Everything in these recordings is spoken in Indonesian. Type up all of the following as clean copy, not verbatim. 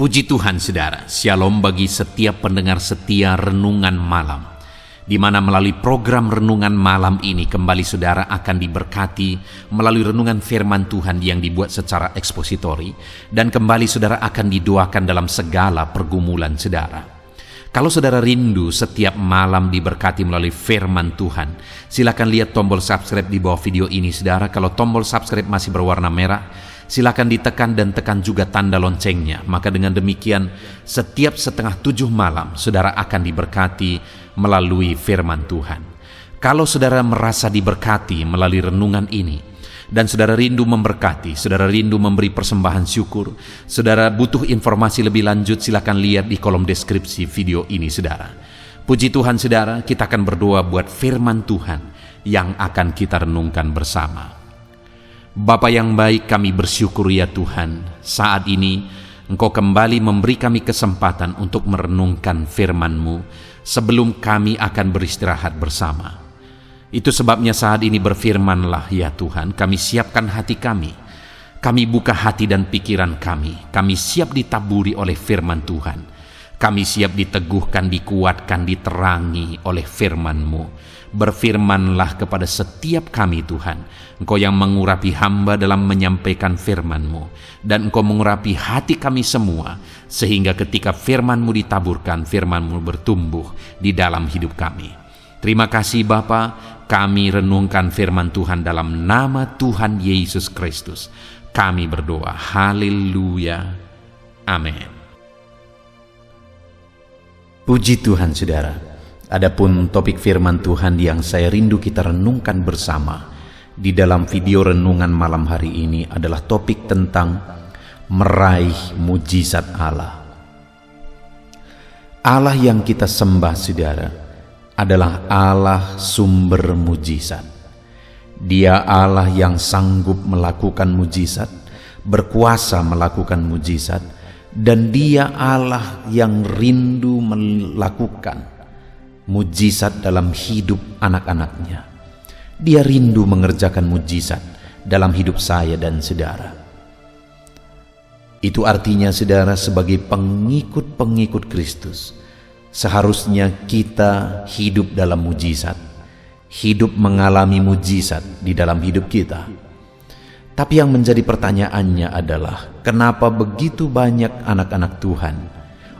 Puji Tuhan saudara, shalom bagi setiap pendengar setia Renungan Malam, di mana melalui program Renungan Malam ini kembali saudara akan diberkati melalui renungan firman Tuhan yang dibuat secara ekspositori, dan kembali saudara akan didoakan dalam segala pergumulan saudara. Kalau saudara rindu setiap malam diberkati melalui firman Tuhan, silakan lihat tombol subscribe di bawah video ini saudara. Kalau tombol subscribe masih berwarna merah, silakan ditekan dan tekan juga tanda loncengnya. Maka dengan demikian setiap 6:30 malam saudara akan diberkati melalui firman Tuhan. Kalau saudara merasa diberkati melalui renungan ini, dan saudara rindu memberkati, saudara rindu memberi persembahan syukur, saudara butuh informasi lebih lanjut, silakan lihat di kolom deskripsi video ini saudara. Puji Tuhan saudara, kita akan berdoa buat firman Tuhan yang akan kita renungkan bersama. Bapa yang baik, kami bersyukur ya Tuhan, saat ini Engkau kembali memberi kami kesempatan untuk merenungkan firman-Mu sebelum kami akan beristirahat bersama. Itu sebabnya saat ini berfirmanlah ya Tuhan, kami siapkan hati kami buka hati dan pikiran kami siap ditaburi oleh firman Tuhan, kami siap diteguhkan, dikuatkan, diterangi oleh firman-Mu. Berfirmanlah kepada setiap kami Tuhan, Engkau yang mengurapi hamba dalam menyampaikan firman-Mu, dan Engkau mengurapi hati kami semua, sehingga ketika firman-Mu ditaburkan, firman-Mu bertumbuh di dalam hidup kami. Terima kasih Bapa, kami renungkan firman Tuhan dalam nama Tuhan Yesus Kristus. Kami berdoa, haleluya, amin. Puji Tuhan saudara, adapun topik firman Tuhan yang saya rindu kita renungkan bersama di dalam video renungan malam hari ini adalah topik tentang meraih mujizat Allah. Allah yang kita sembah saudara adalah Allah sumber mujizat. Dia Allah yang sanggup melakukan mujizat, berkuasa melakukan mujizat, dan Dia Allah yang rindu melakukan mujizat dalam hidup anak-anaknya. Dia rindu mengerjakan mujizat dalam hidup saya dan saudara. Itu artinya saudara, sebagai pengikut-pengikut Kristus, seharusnya kita hidup dalam mujizat, hidup mengalami mujizat di dalam hidup kita. Tapi yang menjadi pertanyaannya adalah, kenapa begitu banyak anak-anak Tuhan,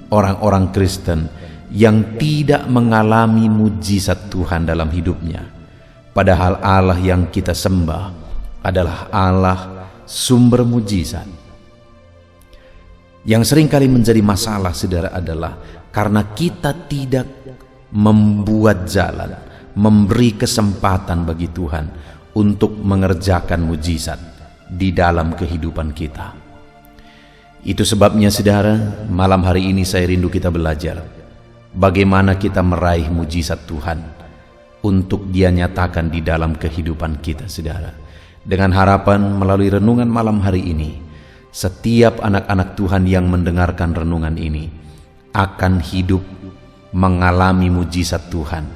orang-orang Kristen yang tidak mengalami mujizat Tuhan dalam hidupnya? Padahal Allah yang kita sembah adalah Allah sumber mujizat. Yang seringkali menjadi masalah saudara adalah karena kita tidak membuat jalan, memberi kesempatan bagi Tuhan untuk mengerjakan mujizat di dalam kehidupan kita. Itu sebabnya saudara, malam hari ini saya rindu kita belajar bagaimana kita meraih mujizat Tuhan untuk Dia nyatakan di dalam kehidupan kita saudara. Dengan harapan melalui renungan malam hari ini, setiap anak-anak Tuhan yang mendengarkan renungan ini akan hidup mengalami mujizat Tuhan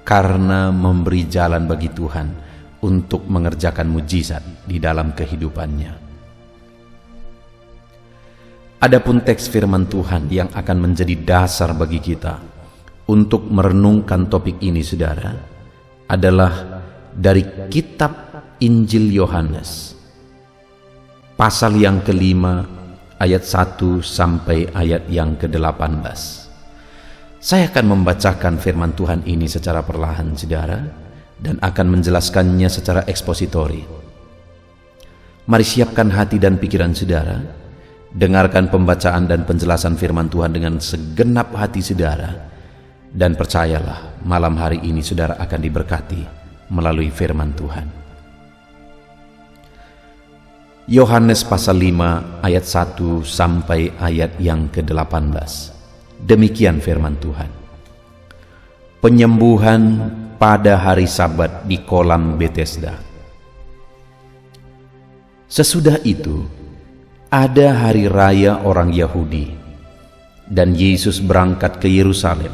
karena memberi jalan bagi Tuhan untuk mengerjakan mujizat di dalam kehidupannya. Adapun teks firman Tuhan yang akan menjadi dasar bagi kita untuk merenungkan topik ini saudara adalah dari kitab Injil Yohanes pasal yang ke-5 ayat 1 sampai ayat yang ke-18. Saya akan membacakan firman Tuhan ini secara perlahan saudara, dan akan menjelaskannya secara ekspositori. Mari siapkan hati dan pikiran saudara, dengarkan pembacaan dan penjelasan firman Tuhan dengan segenap hati saudara, dan percayalah malam hari ini saudara akan diberkati melalui firman Tuhan. Yohanes pasal 5 ayat 1 sampai ayat yang ke-18. Demikian firman Tuhan. Penyembuhan pada hari Sabat di kolam Betesda. Sesudah itu, ada hari raya orang Yahudi, dan Yesus berangkat ke Yerusalem.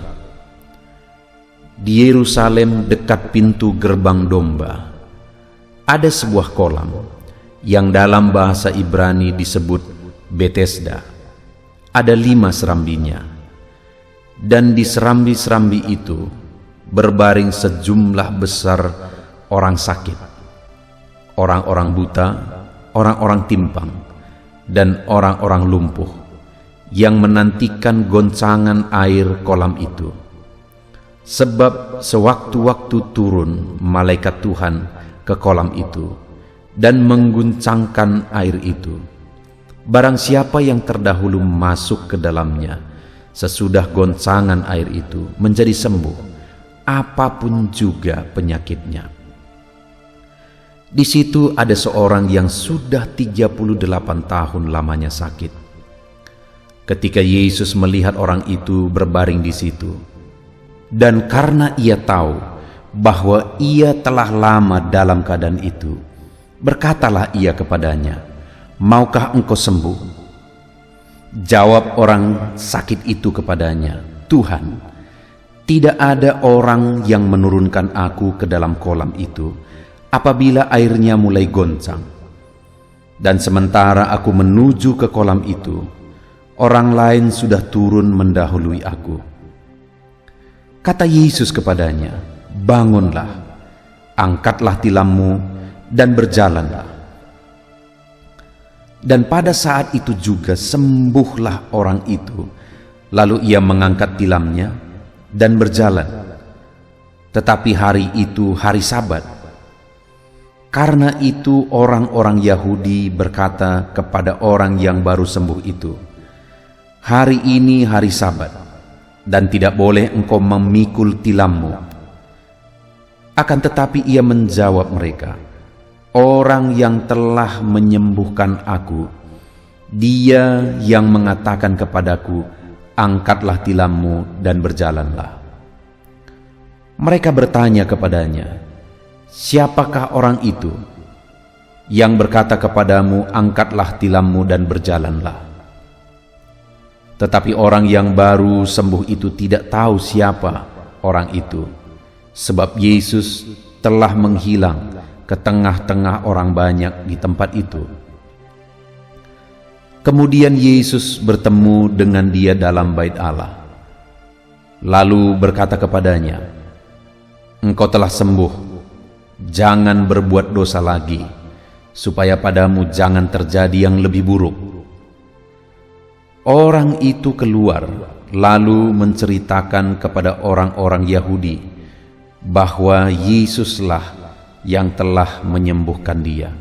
Di Yerusalem dekat pintu gerbang domba, ada sebuah kolam yang dalam bahasa Ibrani disebut Betesda, ada 5 serambinya, dan di serambi-serambi itu berbaring sejumlah besar orang sakit, orang-orang buta, orang-orang timpang, dan orang-orang lumpuh, yang menantikan goncangan air kolam itu. Sebab sewaktu-waktu turun malaikat Tuhan ke kolam itu dan mengguncangkan air itu, barang siapa yang terdahulu masuk ke dalamnya sesudah goncangan air itu menjadi sembuh, apapun juga penyakitnya. Di situ ada seorang yang sudah 38 tahun lamanya sakit. Ketika Yesus melihat orang itu berbaring di situ, dan karena ia tahu bahwa ia telah lama dalam keadaan itu, berkatalah ia kepadanya, "Maukah engkau sembuh?" Jawab orang sakit itu kepadanya, "Tuhan, tidak ada orang yang menurunkan aku ke dalam kolam itu apabila airnya mulai goncang. Dan sementara aku menuju ke kolam itu, orang lain sudah turun mendahului aku." Kata Yesus kepadanya, "Bangunlah, angkatlah tilammu dan berjalanlah." Dan pada saat itu juga sembuhlah orang itu. Lalu ia mengangkat tilamnya dan berjalan. Tetapi hari itu hari Sabat. Karena itu orang-orang Yahudi berkata kepada orang yang baru sembuh itu, "Hari ini hari Sabat, dan tidak boleh engkau memikul tilammu." Akan tetapi ia menjawab mereka, "Orang yang telah menyembuhkan aku, Dia yang mengatakan kepadaku, 'Angkatlah tilammu dan berjalanlah.'" Mereka bertanya kepadanya, "Siapakah orang itu yang berkata kepadamu, 'Angkatlah tilammu dan berjalanlah'?" Tetapi orang yang baru sembuh itu tidak tahu siapa orang itu, sebab Yesus telah menghilang ke tengah-tengah orang banyak di tempat itu. Kemudian Yesus bertemu dengan dia dalam bait Allah, lalu berkata kepadanya, "Engkau telah sembuh, jangan berbuat dosa lagi, supaya padamu jangan terjadi yang lebih buruk." Orang itu keluar lalu menceritakan kepada orang-orang Yahudi bahwa Yesuslah yang telah menyembuhkan dia.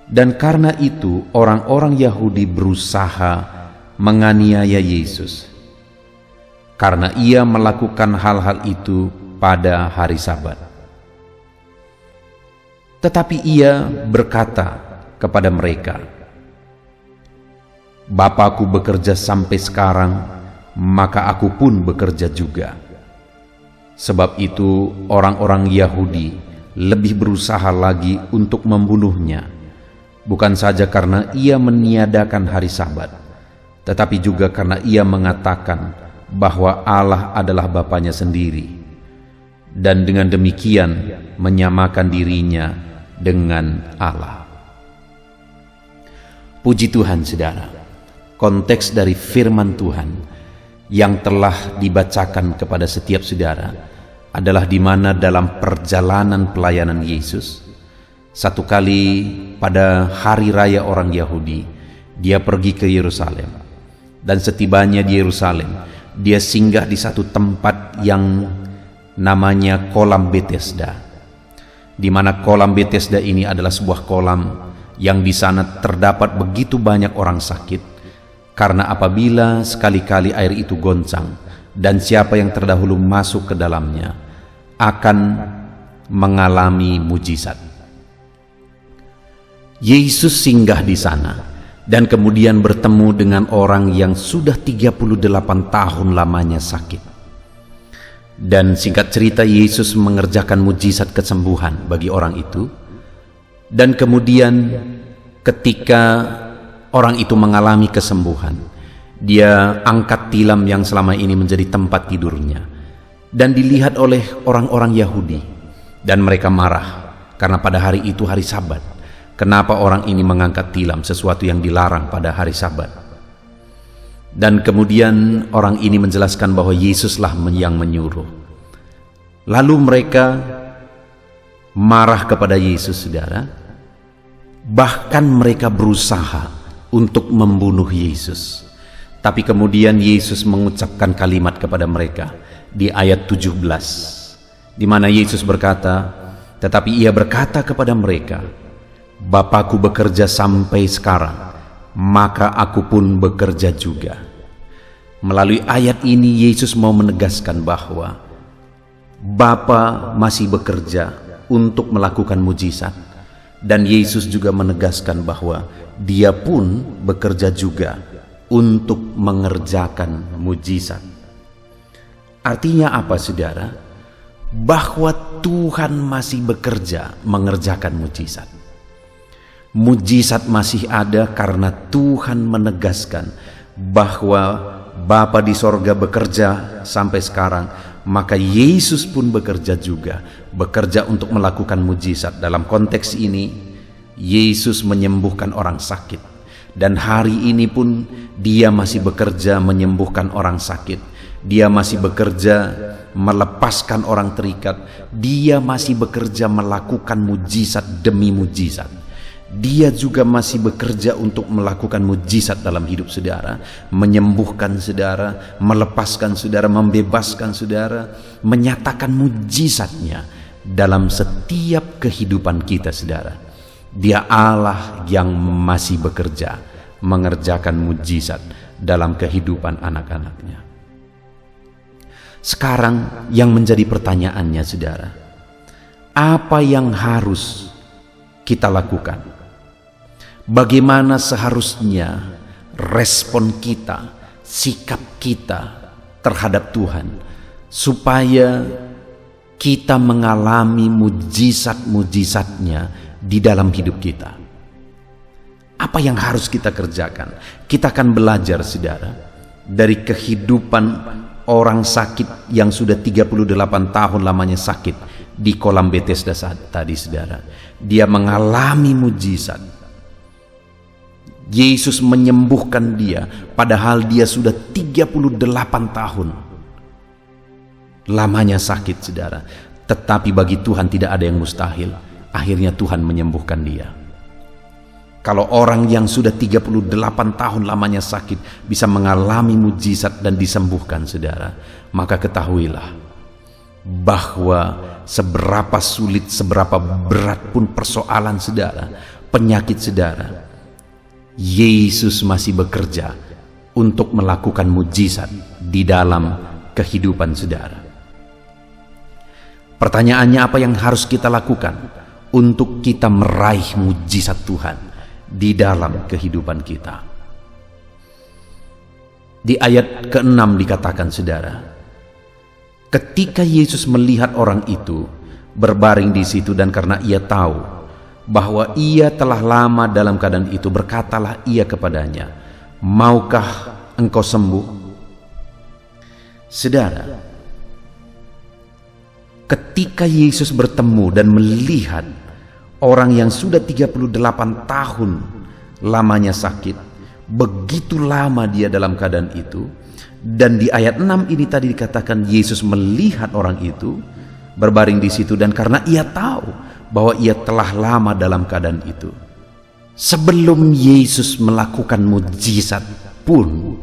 Dan karena itu orang-orang Yahudi berusaha menganiaya Yesus, karena ia melakukan hal-hal itu pada hari Sabat. Tetapi ia berkata kepada mereka, "Bapakku bekerja sampai sekarang, maka aku pun bekerja juga." Sebab itu orang-orang Yahudi lebih berusaha lagi untuk membunuhnya, bukan saja karena ia meniadakan hari Sabat, tetapi juga karena ia mengatakan bahwa Allah adalah Bapanya sendiri, dan dengan demikian menyamakan dirinya dengan Allah. Puji Tuhan, saudara. Konteks dari firman Tuhan yang telah dibacakan kepada setiap saudara adalah di mana dalam perjalanan pelayanan Yesus, satu kali pada hari raya orang Yahudi, dia pergi ke Yerusalem. Dan setibanya di Yerusalem, dia singgah di satu tempat yang namanya Kolam Betesda, di mana Kolam Betesda ini adalah sebuah kolam yang di sana terdapat begitu banyak orang sakit, karena apabila sekali-kali air itu goncang dan siapa yang terdahulu masuk ke dalamnya akan mengalami mujizat. Yesus singgah di sana dan kemudian bertemu dengan orang yang sudah 38 tahun lamanya sakit. Dan singkat cerita, Yesus mengerjakan mujizat kesembuhan bagi orang itu. Dan kemudian ketika orang itu mengalami kesembuhan, dia angkat tilam yang selama ini menjadi tempat tidurnya, dan dilihat oleh orang-orang Yahudi, dan mereka marah karena pada hari itu hari Sabat. Kenapa orang ini mengangkat tilam, sesuatu yang dilarang pada hari Sabat? Dan kemudian orang ini menjelaskan bahwa Yesuslah yang menyuruh. Lalu mereka marah kepada Yesus, saudara. Bahkan mereka berusaha untuk membunuh Yesus. Tapi kemudian Yesus mengucapkan kalimat kepada mereka di ayat 17, di mana Yesus berkata, tetapi ia berkata kepada mereka, Bapakku bekerja sampai sekarang, maka aku pun bekerja juga. Melalui ayat ini Yesus mau menegaskan bahwa Bapa masih bekerja untuk melakukan mujizat, dan Yesus juga menegaskan bahwa Dia pun bekerja juga untuk mengerjakan mujizat. Artinya apa, saudara? Bahwa Tuhan masih bekerja mengerjakan mujizat. Mujizat masih ada karena Tuhan menegaskan bahwa Bapa di sorga bekerja sampai sekarang, maka Yesus pun bekerja juga, bekerja untuk melakukan mujizat. Dalam konteks ini, Yesus menyembuhkan orang sakit. Dan hari ini pun Dia masih bekerja menyembuhkan orang sakit. Dia masih bekerja melepaskan orang terikat. Dia masih bekerja melakukan mujizat demi mujizat. Dia juga masih bekerja untuk melakukan mujizat dalam hidup saudara, menyembuhkan saudara, melepaskan saudara, membebaskan saudara, menyatakan mujizatnya dalam setiap kehidupan kita, saudara. Dia Allah yang masih bekerja mengerjakan mujizat dalam kehidupan anak-anaknya. Sekarang yang menjadi pertanyaannya, saudara, apa yang harus kita lakukan? Bagaimana seharusnya respon kita, sikap kita terhadap Tuhan, supaya kita mengalami mujizat-mujizatnya di dalam hidup kita? Apa yang harus kita kerjakan? Kita akan belajar, saudara, dari kehidupan orang sakit yang sudah 38 tahun lamanya sakit di kolam Bethesda tadi, saudara. Dia mengalami mujizat. Yesus menyembuhkan dia, padahal dia sudah 38 tahun lamanya sakit, saudara. Tetapi bagi Tuhan tidak ada yang mustahil. Akhirnya Tuhan menyembuhkan dia. Kalau orang yang sudah 38 tahun lamanya sakit bisa mengalami mujizat dan disembuhkan, saudara, maka ketahuilah bahwa seberapa sulit, seberapa berat pun persoalan saudara, penyakit saudara, Yesus masih bekerja untuk melakukan mujizat di dalam kehidupan saudara. Pertanyaannya, apa yang harus kita lakukan untuk kita meraih mujizat Tuhan di dalam kehidupan kita? Di ayat ke-6 dikatakan, saudara, ketika Yesus melihat orang itu berbaring di situ, dan karena ia tahu bahwa ia telah lama dalam keadaan itu, berkatalah ia kepadanya, maukah engkau sembuh? Saudara, ketika Yesus bertemu dan melihat orang yang sudah 38 tahun lamanya sakit, begitu lama dia dalam keadaan itu, dan di ayat 6 ini tadi dikatakan Yesus melihat orang itu berbaring di situ, dan karena ia tahu bahwa ia telah lama dalam keadaan itu. Sebelum Yesus melakukan mujizat pun,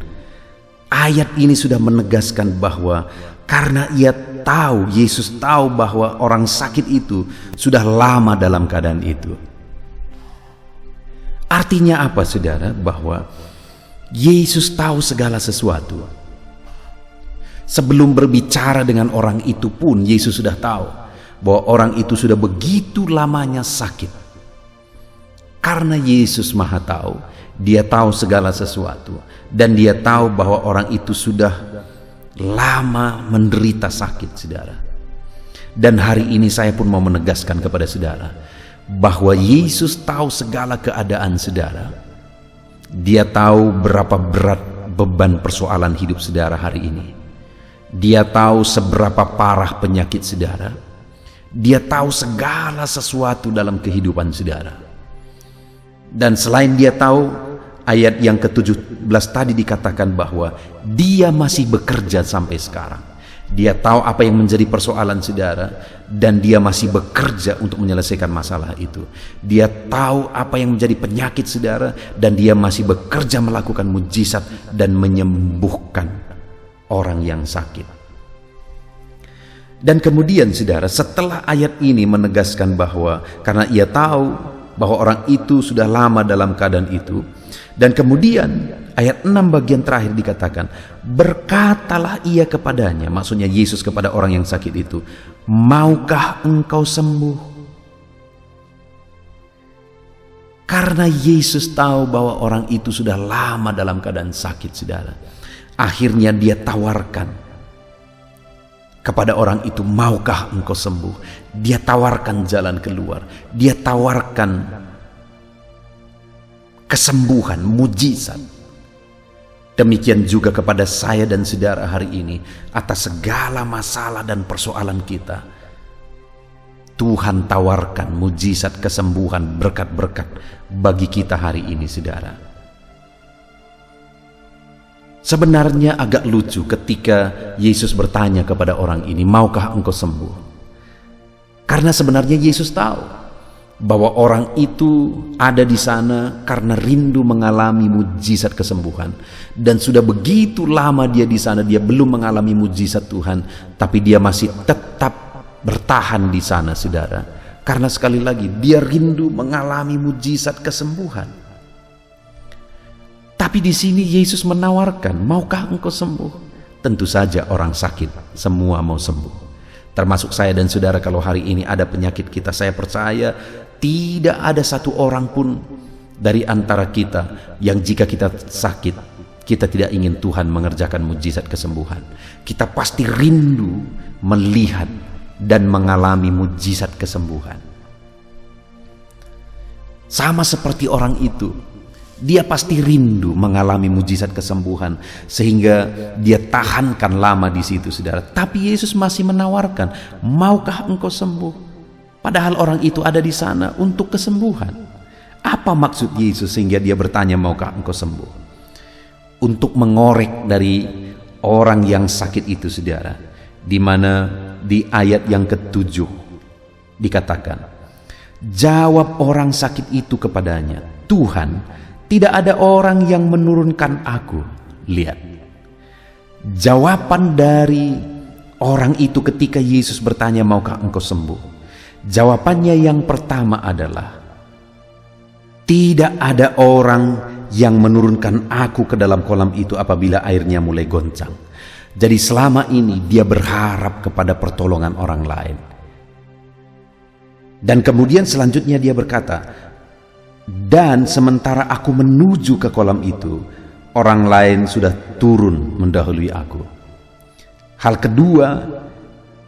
ayat ini sudah menegaskan bahwa karena ia tahu, Yesus tahu bahwa orang sakit itu sudah lama dalam keadaan itu. Artinya apa, saudara? Bahwa Yesus tahu segala sesuatu. Sebelum berbicara dengan orang itu pun, Yesus sudah tahu bahwa orang itu sudah begitu lamanya sakit. Karena Yesus Maha Tahu, Dia tahu segala sesuatu, dan Dia tahu bahwa orang itu sudah lama menderita sakit, saudara. Dan hari ini saya pun mau menegaskan kepada saudara bahwa Yesus tahu segala keadaan saudara. Dia tahu berapa berat beban persoalan hidup saudara hari ini. Dia tahu seberapa parah penyakit saudara. Dia tahu segala sesuatu dalam kehidupan saudara. Dan selain Dia tahu, ayat yang ke-17 tadi dikatakan bahwa dia masih bekerja sampai sekarang. Dia tahu apa yang menjadi persoalan saudara, dan dia masih bekerja untuk menyelesaikan masalah itu. Dia tahu apa yang menjadi penyakit saudara, dan dia masih bekerja melakukan mujizat dan menyembuhkan orang yang sakit. Dan kemudian saudara, setelah ayat ini menegaskan bahwa karena ia tahu bahwa orang itu sudah lama dalam keadaan itu, dan kemudian ayat 6 bagian terakhir dikatakan, berkatalah ia kepadanya, maksudnya Yesus kepada orang yang sakit itu, maukah engkau sembuh? Karena Yesus tahu bahwa orang itu sudah lama dalam keadaan sakit saudara, akhirnya dia tawarkan kepada orang itu, maukah engkau sembuh? Dia tawarkan jalan keluar, dia tawarkan kesembuhan, mujizat. Demikian juga kepada saya dan saudara hari ini, atas segala masalah dan persoalan kita, Tuhan tawarkan mujizat, kesembuhan, berkat-berkat bagi kita hari ini saudara. Sebenarnya agak lucu ketika Yesus bertanya kepada orang ini, maukah engkau sembuh? Karena sebenarnya Yesus tahu bahwa orang itu ada di sana karena rindu mengalami mujizat kesembuhan, dan sudah begitu lama dia di sana, dia belum mengalami mujizat Tuhan, tapi dia masih tetap bertahan di sana saudara, karena sekali lagi dia rindu mengalami mujizat kesembuhan. Tapi di sini Yesus menawarkan, maukah engkau sembuh? Tentu saja orang sakit semua mau sembuh, termasuk saya dan saudara. Kalau hari ini ada penyakit kita, saya percaya tidak ada satu orang pun dari antara kita yang jika kita sakit, kita tidak ingin Tuhan mengerjakan mujizat kesembuhan. Kita pasti rindu melihat dan mengalami mujizat kesembuhan. Sama seperti orang itu, dia pasti rindu mengalami mujizat kesembuhan, sehingga dia tahankan lama di situ saudara. Tapi Yesus masih menawarkan, maukah engkau sembuh? Padahal orang itu ada di sana untuk kesembuhan. Apa maksud Yesus sehingga dia bertanya, maukah engkau sembuh? Untuk mengorek dari orang yang sakit itu saudara, di mana di ayat yang ke-7 dikatakan, jawab orang sakit itu kepadanya, Tuhan, tidak ada orang yang menurunkan aku. Lihat, jawaban dari orang itu ketika Yesus bertanya, maukah engkau sembuh? Jawabannya yang pertama adalah, tidak ada orang yang menurunkan aku ke dalam kolam itu apabila airnya mulai goncang. Jadi selama ini dia berharap kepada pertolongan orang lain. Dan kemudian selanjutnya dia berkata, dan sementara aku menuju ke kolam itu, orang lain sudah turun mendahului aku. Hal kedua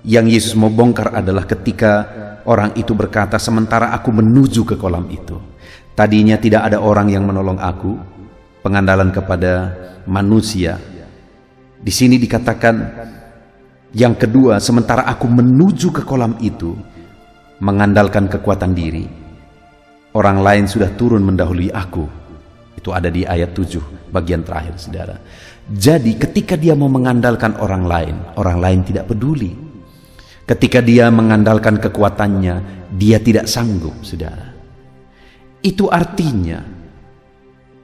yang Yesus mau bongkar adalah ketika orang itu berkata, sementara aku menuju ke kolam itu. Tadinya tidak ada orang yang menolong aku, pengandalan kepada manusia. Di sini dikatakan yang kedua, sementara aku menuju ke kolam itu, mengandalkan kekuatan diri. Orang lain sudah turun mendahului aku. Itu ada di ayat 7 bagian terakhir saudara. Jadi ketika dia mau mengandalkan orang lain tidak peduli. Ketika dia mengandalkan kekuatannya, dia tidak sanggup saudara. Itu artinya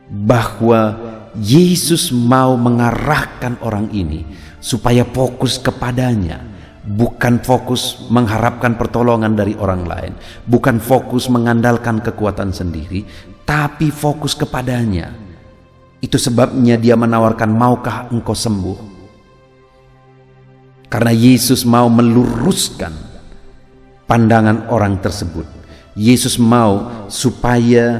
bahwa Yesus mau mengarahkan orang ini supaya fokus kepadanya, bukan fokus mengharapkan pertolongan dari orang lain, bukan fokus mengandalkan kekuatan sendiri, tapi fokus kepadanya. Itu sebabnya dia menawarkan, maukah engkau sembuh? Karena Yesus mau meluruskan pandangan orang tersebut. Yesus mau supaya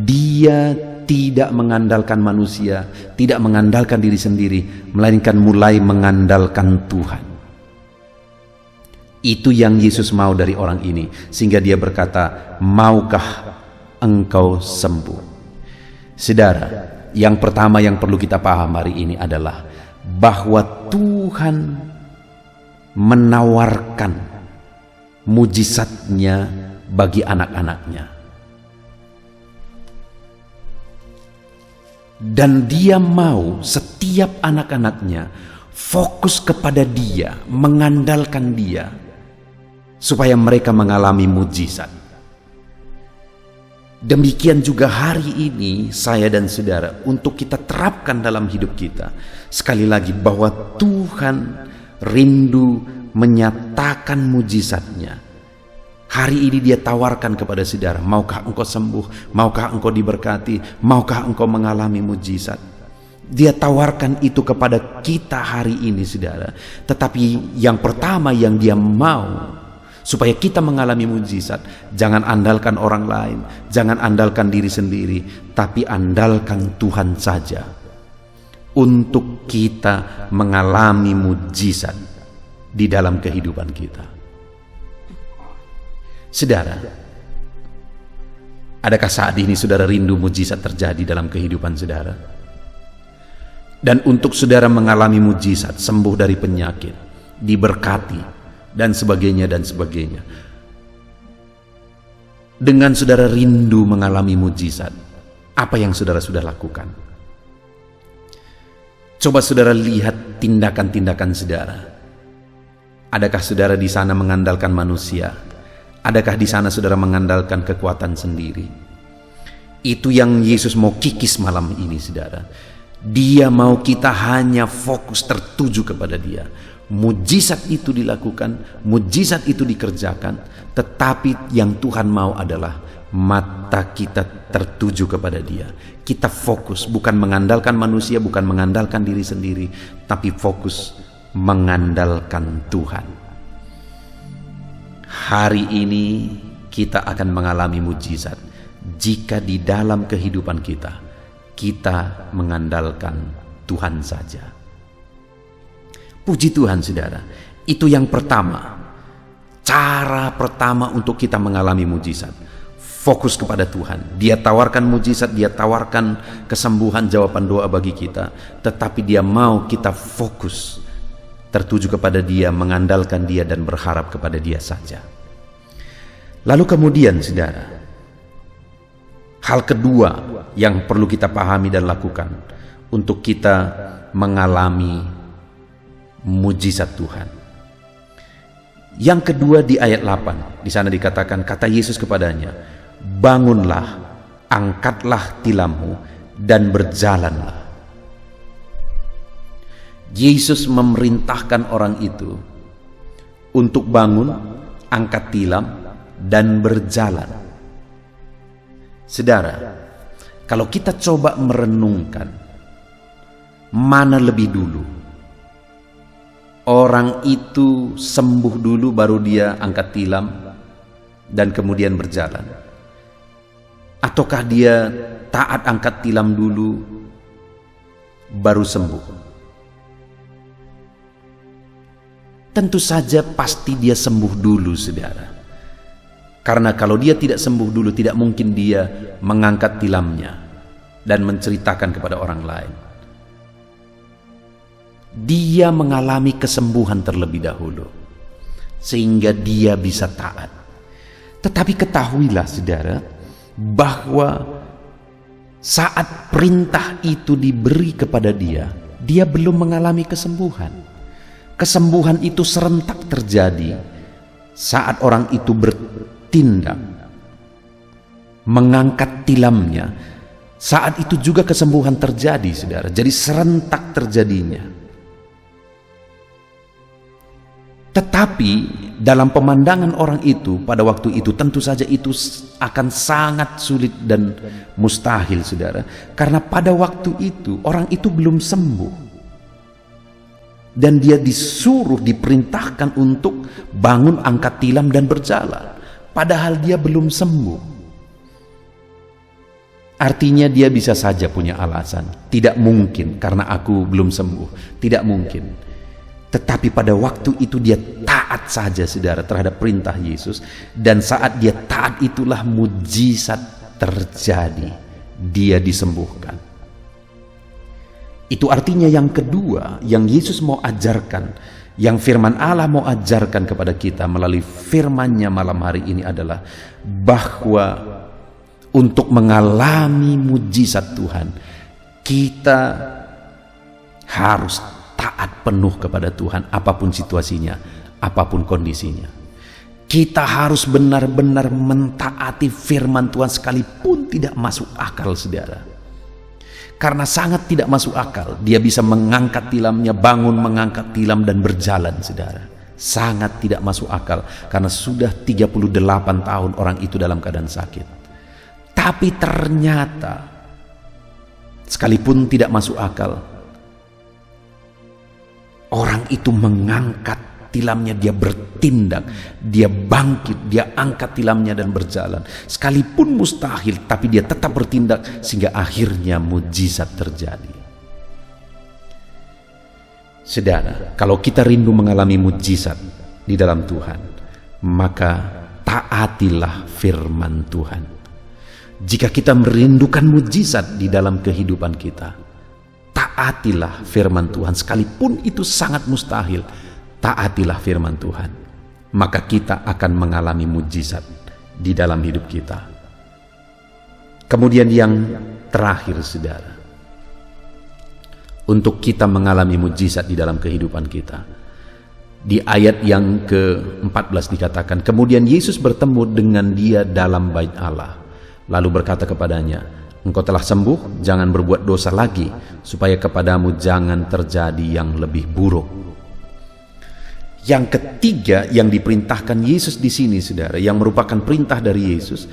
dia tidak mengandalkan manusia, tidak mengandalkan diri sendiri, melainkan mulai mengandalkan Tuhan. Itu yang Yesus mau dari orang ini, sehingga dia berkata, maukah engkau sembuh? Saudara, yang pertama yang perlu kita paham hari ini adalah bahwa Tuhan menawarkan mujizatnya bagi anak-anaknya. Dan dia mau setiap anak-anaknya fokus kepada dia, mengandalkan dia, supaya mereka mengalami mujizat. Demikian juga hari ini saya dan saudara, untuk kita terapkan dalam hidup kita. Sekali lagi, bahwa Tuhan rindu menyatakan mujizatnya. Hari ini dia tawarkan kepada saudara, maukah engkau sembuh? Maukah engkau diberkati? Maukah engkau mengalami mujizat? Dia tawarkan itu kepada kita hari ini, saudara. Tetapi yang pertama yang dia mau, supaya kita mengalami mujizat, jangan andalkan orang lain, jangan andalkan diri sendiri, tapi andalkan Tuhan saja untuk kita mengalami mujizat di dalam kehidupan kita. Saudara, adakah saat ini saudara rindu mujizat terjadi dalam kehidupan saudara? Dan untuk saudara mengalami mujizat, sembuh dari penyakit, diberkati, dan sebagainya dan sebagainya. Dengan saudara rindu mengalami mujizat, apa yang saudara sudah lakukan? Coba saudara lihat tindakan-tindakan saudara. Adakah saudara di sana mengandalkan manusia? Adakah di sana saudara mengandalkan kekuatan sendiri? Itu yang Yesus mau kikis malam ini, saudara. Dia mau kita hanya fokus tertuju kepada dia. Mujizat itu dilakukan, mujizat itu dikerjakan, tetapi yang Tuhan mau adalah mata kita tertuju kepada dia. Kita fokus, bukan mengandalkan manusia, bukan mengandalkan diri sendiri, tapi fokus mengandalkan Tuhan. Hari ini kita akan mengalami mujizat jika di dalam kehidupan kita mengandalkan Tuhan saja. Puji Tuhan, saudara. Itu yang pertama. Cara pertama untuk kita mengalami mujizat. Fokus kepada Tuhan. Dia tawarkan mujizat, dia tawarkan kesembuhan, jawaban doa bagi kita. Tetapi dia mau kita fokus tertuju kepada dia, mengandalkan dia, dan berharap kepada dia saja. Lalu kemudian, saudara, hal kedua yang perlu kita pahami dan lakukan untuk kita mengalami mujizat Tuhan. Yang kedua di ayat 8, di sana dikatakan, kata Yesus kepadanya, bangunlah, angkatlah tilammu, dan berjalanlah. Yesus memerintahkan orang itu untuk bangun, angkat tilam, dan berjalan. Saudara, kalau kita coba merenungkan, mana lebih dulu? Orang itu sembuh dulu baru dia angkat tilam dan kemudian berjalan? Ataukah dia taat angkat tilam dulu baru sembuh? Tentu saja pasti dia sembuh dulu, saudara. Karena kalau dia tidak sembuh dulu, tidak mungkin dia mengangkat tilamnya dan menceritakan kepada orang lain. Dia mengalami kesembuhan terlebih dahulu, sehingga dia bisa taat. Tetapi ketahuilah, saudara, bahwa saat perintah itu diberi kepada dia, dia belum mengalami kesembuhan. Kesembuhan itu serentak terjadi saat orang itu bertindak, mengangkat tilamnya. Saat itu juga kesembuhan terjadi, saudara. Jadi serentak terjadinya. Tetapi dalam pemandangan orang itu pada waktu itu, tentu saja itu akan sangat sulit dan mustahil, saudara. Karena pada waktu itu orang itu belum sembuh. Dan dia disuruh, diperintahkan untuk bangun, angkat tilam, dan berjalan. Padahal dia belum sembuh. Artinya dia bisa saja punya alasan. Tidak mungkin karena aku belum sembuh. Tidak mungkin. Tetapi pada waktu itu dia taat saja, saudara, terhadap perintah Yesus. Dan saat dia taat itulah mujizat terjadi. Dia disembuhkan. Itu artinya yang kedua yang Yesus mau ajarkan, yang firman Allah mau ajarkan kepada kita melalui firman-Nya malam hari ini adalah bahwa untuk mengalami mujizat Tuhan, kita harus taat penuh kepada Tuhan apapun situasinya, apapun kondisinya. Kita harus benar-benar mentaati firman Tuhan sekalipun tidak masuk akal, saudara. Karena sangat tidak masuk akal, dia bisa mengangkat tilamnya, bangun mengangkat tilam dan berjalan, saudara. Sangat tidak masuk akal, karena sudah 38 tahun orang itu dalam keadaan sakit. Tapi ternyata, sekalipun tidak masuk akal, orang itu mengangkat tilamnya, dia bertindak, dia bangkit, dia angkat tilamnya dan berjalan. Sekalipun mustahil, tapi dia tetap bertindak sehingga akhirnya mujizat terjadi. Saudara, kalau kita rindu mengalami mujizat di dalam Tuhan, maka taatilah firman Tuhan. Jika kita merindukan mujizat di dalam kehidupan kita, taatilah firman Tuhan. Sekalipun itu sangat mustahil, taatilah firman Tuhan. Maka kita akan mengalami mujizat di dalam hidup kita. Kemudian yang terakhir, saudara, untuk kita mengalami mujizat di dalam kehidupan kita, di ayat yang ke-14 dikatakan, kemudian Yesus bertemu dengan dia dalam bait Allah, lalu berkata kepadanya, engkau telah sembuh, jangan berbuat dosa lagi, supaya kepadamu jangan terjadi yang lebih buruk. Yang ketiga yang diperintahkan Yesus di sini, saudara, yang merupakan perintah dari Yesus,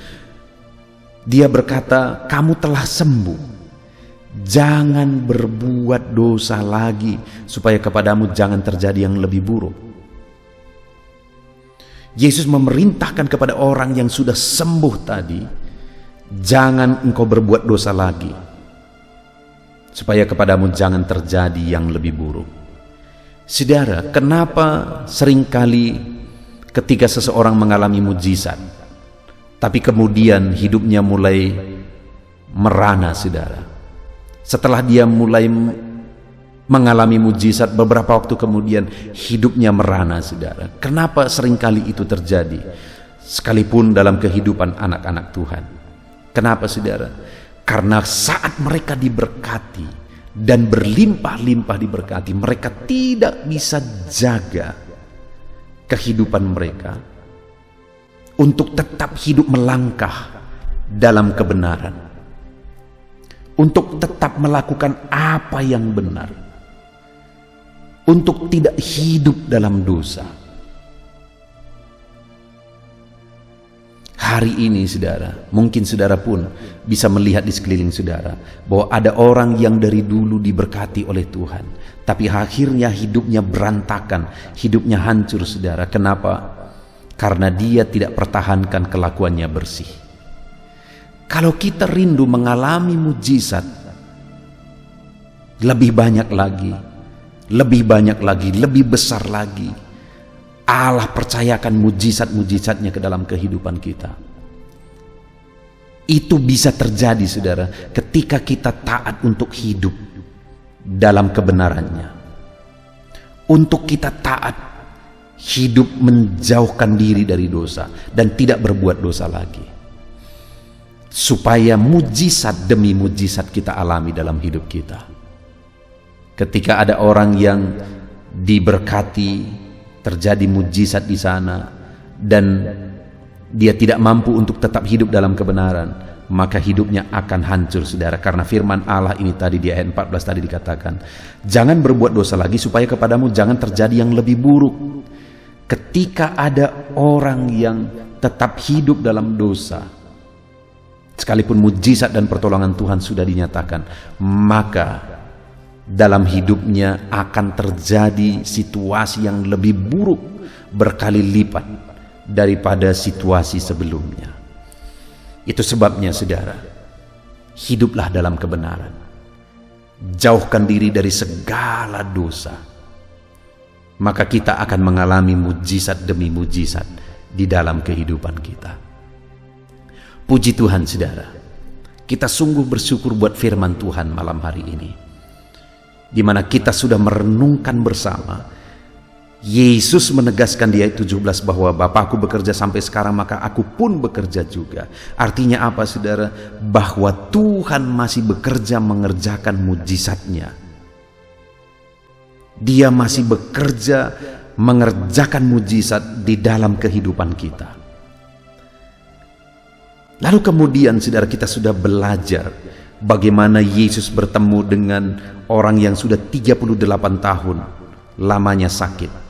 dia berkata, kamu telah sembuh, jangan berbuat dosa lagi, supaya kepadamu jangan terjadi yang lebih buruk. Yesus memerintahkan kepada orang yang sudah sembuh tadi, jangan engkau berbuat dosa lagi, supaya kepadamu jangan terjadi yang lebih buruk. Saudara, kenapa seringkali ketika seseorang mengalami mujizat, tapi kemudian hidupnya mulai merana, saudara? Setelah dia mulai mengalami mujizat, beberapa waktu kemudian hidupnya merana, saudara. Kenapa seringkali itu terjadi? Sekalipun dalam kehidupan anak-anak Tuhan. Kenapa, saudara? Karena saat mereka diberkati dan berlimpah-limpah diberkati, mereka tidak bisa jaga kehidupan mereka untuk tetap hidup melangkah dalam kebenaran, untuk tetap melakukan apa yang benar, untuk tidak hidup dalam dosa. Hari ini, saudara, mungkin saudara pun bisa melihat di sekeliling saudara bahwa ada orang yang dari dulu diberkati oleh Tuhan, tapi akhirnya hidupnya berantakan, hidupnya hancur, saudara. Kenapa? Karena dia tidak pertahankan kelakuannya bersih. Kalau kita rindu mengalami mujizat lebih banyak lagi, lebih besar lagi, Allah percayakan mujizat-mujizatnya ke dalam kehidupan kita. Itu bisa terjadi, saudara, ketika kita taat untuk hidup dalam kebenarannya. Untuk kita taat hidup menjauhkan diri dari dosa dan tidak berbuat dosa lagi, supaya mujizat demi mujizat kita alami dalam hidup kita. Ketika ada orang yang diberkati, terjadi mujizat di sana, dan dia tidak mampu untuk tetap hidup dalam kebenaran, maka hidupnya akan hancur, saudara. Karena firman Allah ini tadi di ayat 14 tadi dikatakan, jangan berbuat dosa lagi, supaya kepadamu jangan terjadi yang lebih buruk. Ketika ada orang yang tetap hidup dalam dosa, sekalipun mujizat dan pertolongan Tuhan sudah dinyatakan, maka dalam hidupnya akan terjadi situasi yang lebih buruk berkali lipat daripada situasi sebelumnya. Itu sebabnya, saudara, hiduplah dalam kebenaran, jauhkan diri dari segala dosa, maka kita akan mengalami mujizat demi mujizat di dalam kehidupan kita. Puji Tuhan, saudara, kita sungguh bersyukur buat firman Tuhan malam hari ini, di mana kita sudah merenungkan bersama Yesus menegaskan di ayat 17 bahwa Bapakku bekerja sampai sekarang, maka aku pun bekerja juga. Artinya apa, saudara? Bahwa Tuhan masih bekerja mengerjakan mujizatnya. Dia masih bekerja mengerjakan mujizat di dalam kehidupan kita. Lalu kemudian, saudara, kita sudah belajar bagaimana Yesus bertemu dengan orang yang sudah 38 tahun lamanya sakit.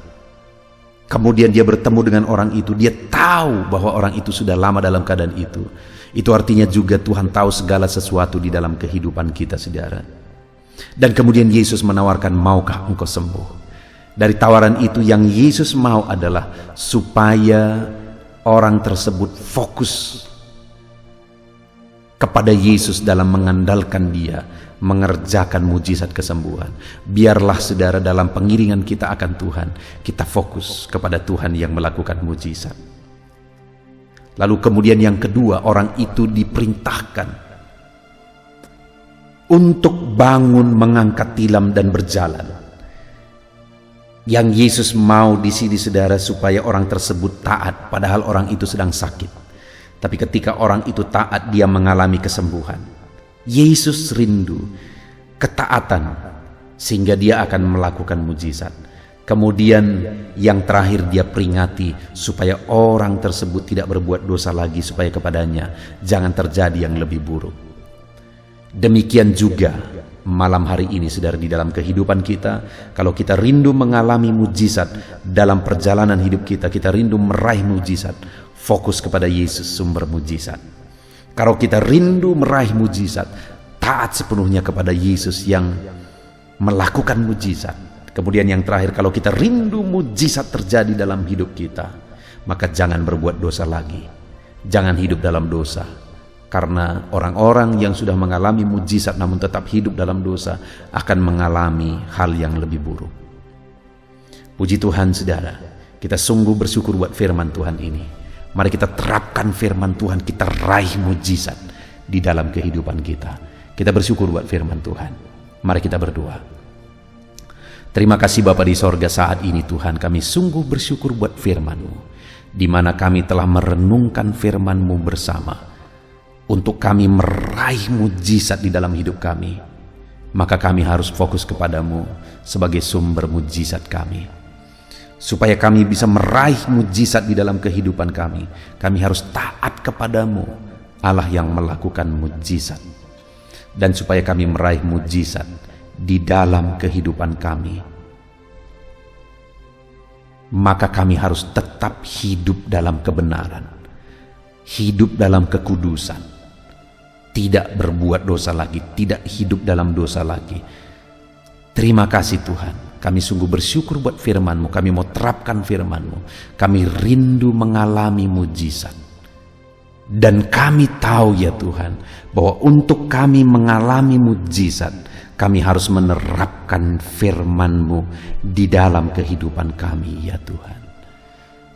Kemudian dia bertemu dengan orang itu, dia tahu bahwa orang itu sudah lama dalam keadaan itu. Itu artinya juga Tuhan tahu segala sesuatu di dalam kehidupan kita, saudara. Dan kemudian Yesus menawarkan, maukah engkau sembuh? Dari tawaran itu yang Yesus mau adalah supaya orang tersebut fokus kepada Yesus dalam mengandalkan dia, mengerjakan mujizat kesembuhan. Biarlah, saudara, dalam pengiringan kita akan Tuhan, kita fokus kepada Tuhan yang melakukan mujizat. Lalu kemudian yang kedua, orang itu diperintahkan untuk bangun, mengangkat tilam dan berjalan. Yang Yesus mau di sini, saudara, supaya orang tersebut taat, padahal orang itu sedang sakit. Tapi ketika orang itu taat, dia mengalami kesembuhan. Yesus rindu ketaatan sehingga dia akan melakukan mujizat. Kemudian yang terakhir, dia peringati supaya orang tersebut tidak berbuat dosa lagi, supaya kepadanya jangan terjadi yang lebih buruk. Demikian juga malam hari ini, saudara, di dalam kehidupan kita, kalau kita rindu mengalami mujizat dalam perjalanan hidup kita, kita rindu meraih mujizat, fokus kepada Yesus sumber mujizat. Kalau kita rindu meraih mujizat, taat sepenuhnya kepada Yesus yang melakukan mujizat. Kemudian yang terakhir, kalau kita rindu mujizat terjadi dalam hidup kita, maka jangan berbuat dosa lagi. Jangan hidup dalam dosa. Karena orang-orang yang sudah mengalami mujizat namun tetap hidup dalam dosa akan mengalami hal yang lebih buruk. Puji Tuhan, saudara, kita sungguh bersyukur buat firman Tuhan ini. Mari kita terapkan firman Tuhan, kita raih mujizat di dalam kehidupan kita. Kita bersyukur buat firman Tuhan. Mari kita berdoa. Terima kasih Bapa di sorga, saat ini Tuhan kami sungguh bersyukur buat firman-Mu, di mana kami telah merenungkan firman-Mu bersama, untuk kami meraih mujizat di dalam hidup kami. Maka kami harus fokus kepadamu sebagai sumber mujizat kami. Supaya kami bisa meraih mujizat di dalam kehidupan kami, kami harus taat kepadamu, Allah yang melakukan mujizat. Dan supaya kami meraih mujizat di dalam kehidupan kami, maka kami harus tetap hidup dalam kebenaran, hidup dalam kekudusan, tidak berbuat dosa lagi, tidak hidup dalam dosa lagi. Terima kasih Tuhan. Kami sungguh bersyukur buat firman-Mu. Kami mau terapkan firman-Mu. Kami rindu mengalami mujizat. Dan kami tahu ya Tuhan, bahwa untuk kami mengalami mujizat, kami harus menerapkan firman-Mu di dalam kehidupan kami ya Tuhan.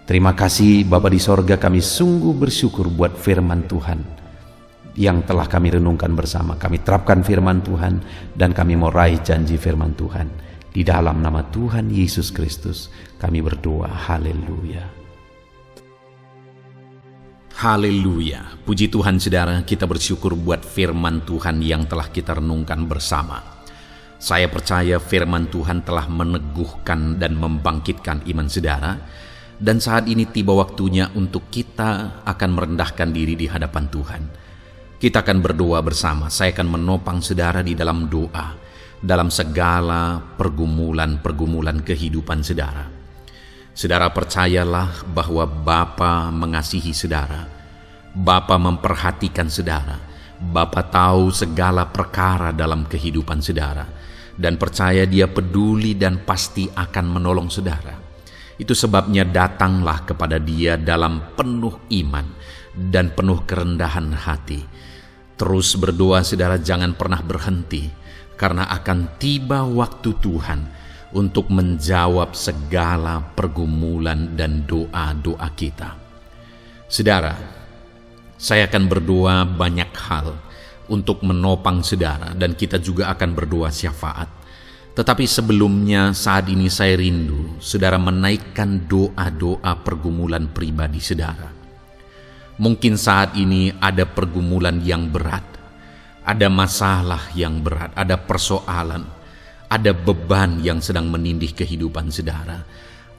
Terima kasih Bapa di sorga, kami sungguh bersyukur buat firman Tuhan yang telah kami renungkan bersama. Kami terapkan firman Tuhan dan kami mau raih janji firman Tuhan. Di dalam nama Tuhan Yesus Kristus kami berdoa. Haleluya. Haleluya. Puji Tuhan, saudara, kita bersyukur buat firman Tuhan yang telah kita renungkan bersama. Saya percaya firman Tuhan telah meneguhkan dan membangkitkan iman saudara. Dan saat ini tiba waktunya untuk kita akan merendahkan diri di hadapan Tuhan. Kita akan berdoa bersama. Saya akan menopang saudara di dalam doa, dalam segala pergumulan-pergumulan kehidupan saudara. Saudara percayalah bahwa Bapa mengasihi saudara. Bapa memperhatikan saudara. Bapa tahu segala perkara dalam kehidupan saudara. Dan percaya Dia peduli dan pasti akan menolong saudara. Itu sebabnya datanglah kepada Dia dalam penuh iman dan penuh kerendahan hati. Terus berdoa saudara, jangan pernah berhenti. Karena akan tiba waktu Tuhan untuk menjawab segala pergumulan dan doa-doa kita. Saudara, saya akan berdoa banyak hal untuk menopang saudara, dan kita juga akan berdoa syafaat. Tetapi sebelumnya saat ini saya rindu saudara menaikkan doa-doa pergumulan pribadi saudara. Mungkin saat ini ada pergumulan yang berat, ada masalah yang berat, ada persoalan, ada beban yang sedang menindih kehidupan saudara.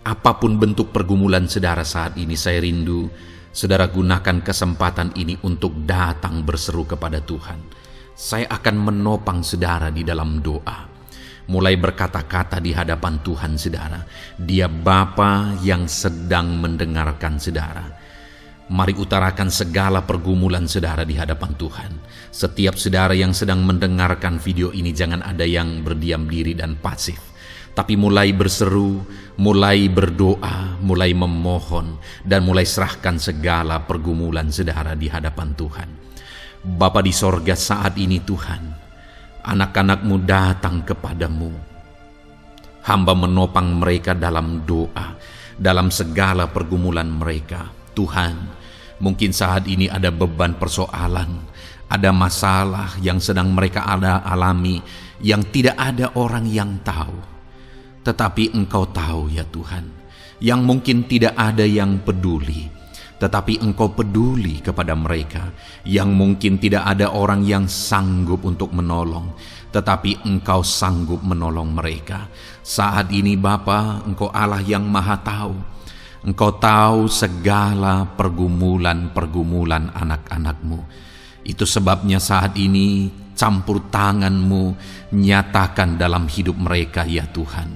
Apapun bentuk pergumulan saudara saat ini, saya rindu saudara gunakan kesempatan ini untuk datang berseru kepada Tuhan. Saya akan menopang saudara di dalam doa. Mulai berkata-kata di hadapan Tuhan saudara. Dia Bapa yang sedang mendengarkan saudara. Mari utarakan segala pergumulan saudara di hadapan Tuhan. Setiap saudara yang sedang mendengarkan video ini, jangan ada yang berdiam diri dan pasif, tapi mulai berseru, mulai berdoa, mulai memohon, dan mulai serahkan segala pergumulan saudara di hadapan Tuhan. Bapa di sorga, saat ini Tuhan, anak-anak-Mu datang kepadamu. Hamba menopang mereka dalam doa, dalam segala pergumulan mereka. Tuhan, mungkin saat ini ada beban persoalan, ada masalah yang sedang mereka alami, yang tidak ada orang yang tahu. Tetapi Engkau tahu ya Tuhan, yang mungkin tidak ada yang peduli, tetapi Engkau peduli kepada mereka, yang mungkin tidak ada orang yang sanggup untuk menolong, tetapi Engkau sanggup menolong mereka. Saat ini Bapa, Engkau Allah yang Maha Tahu. Engkau tahu segala pergumulan-pergumulan anak-anak-Mu. Itu sebabnya saat ini campur tangan-Mu nyatakan dalam hidup mereka ya Tuhan.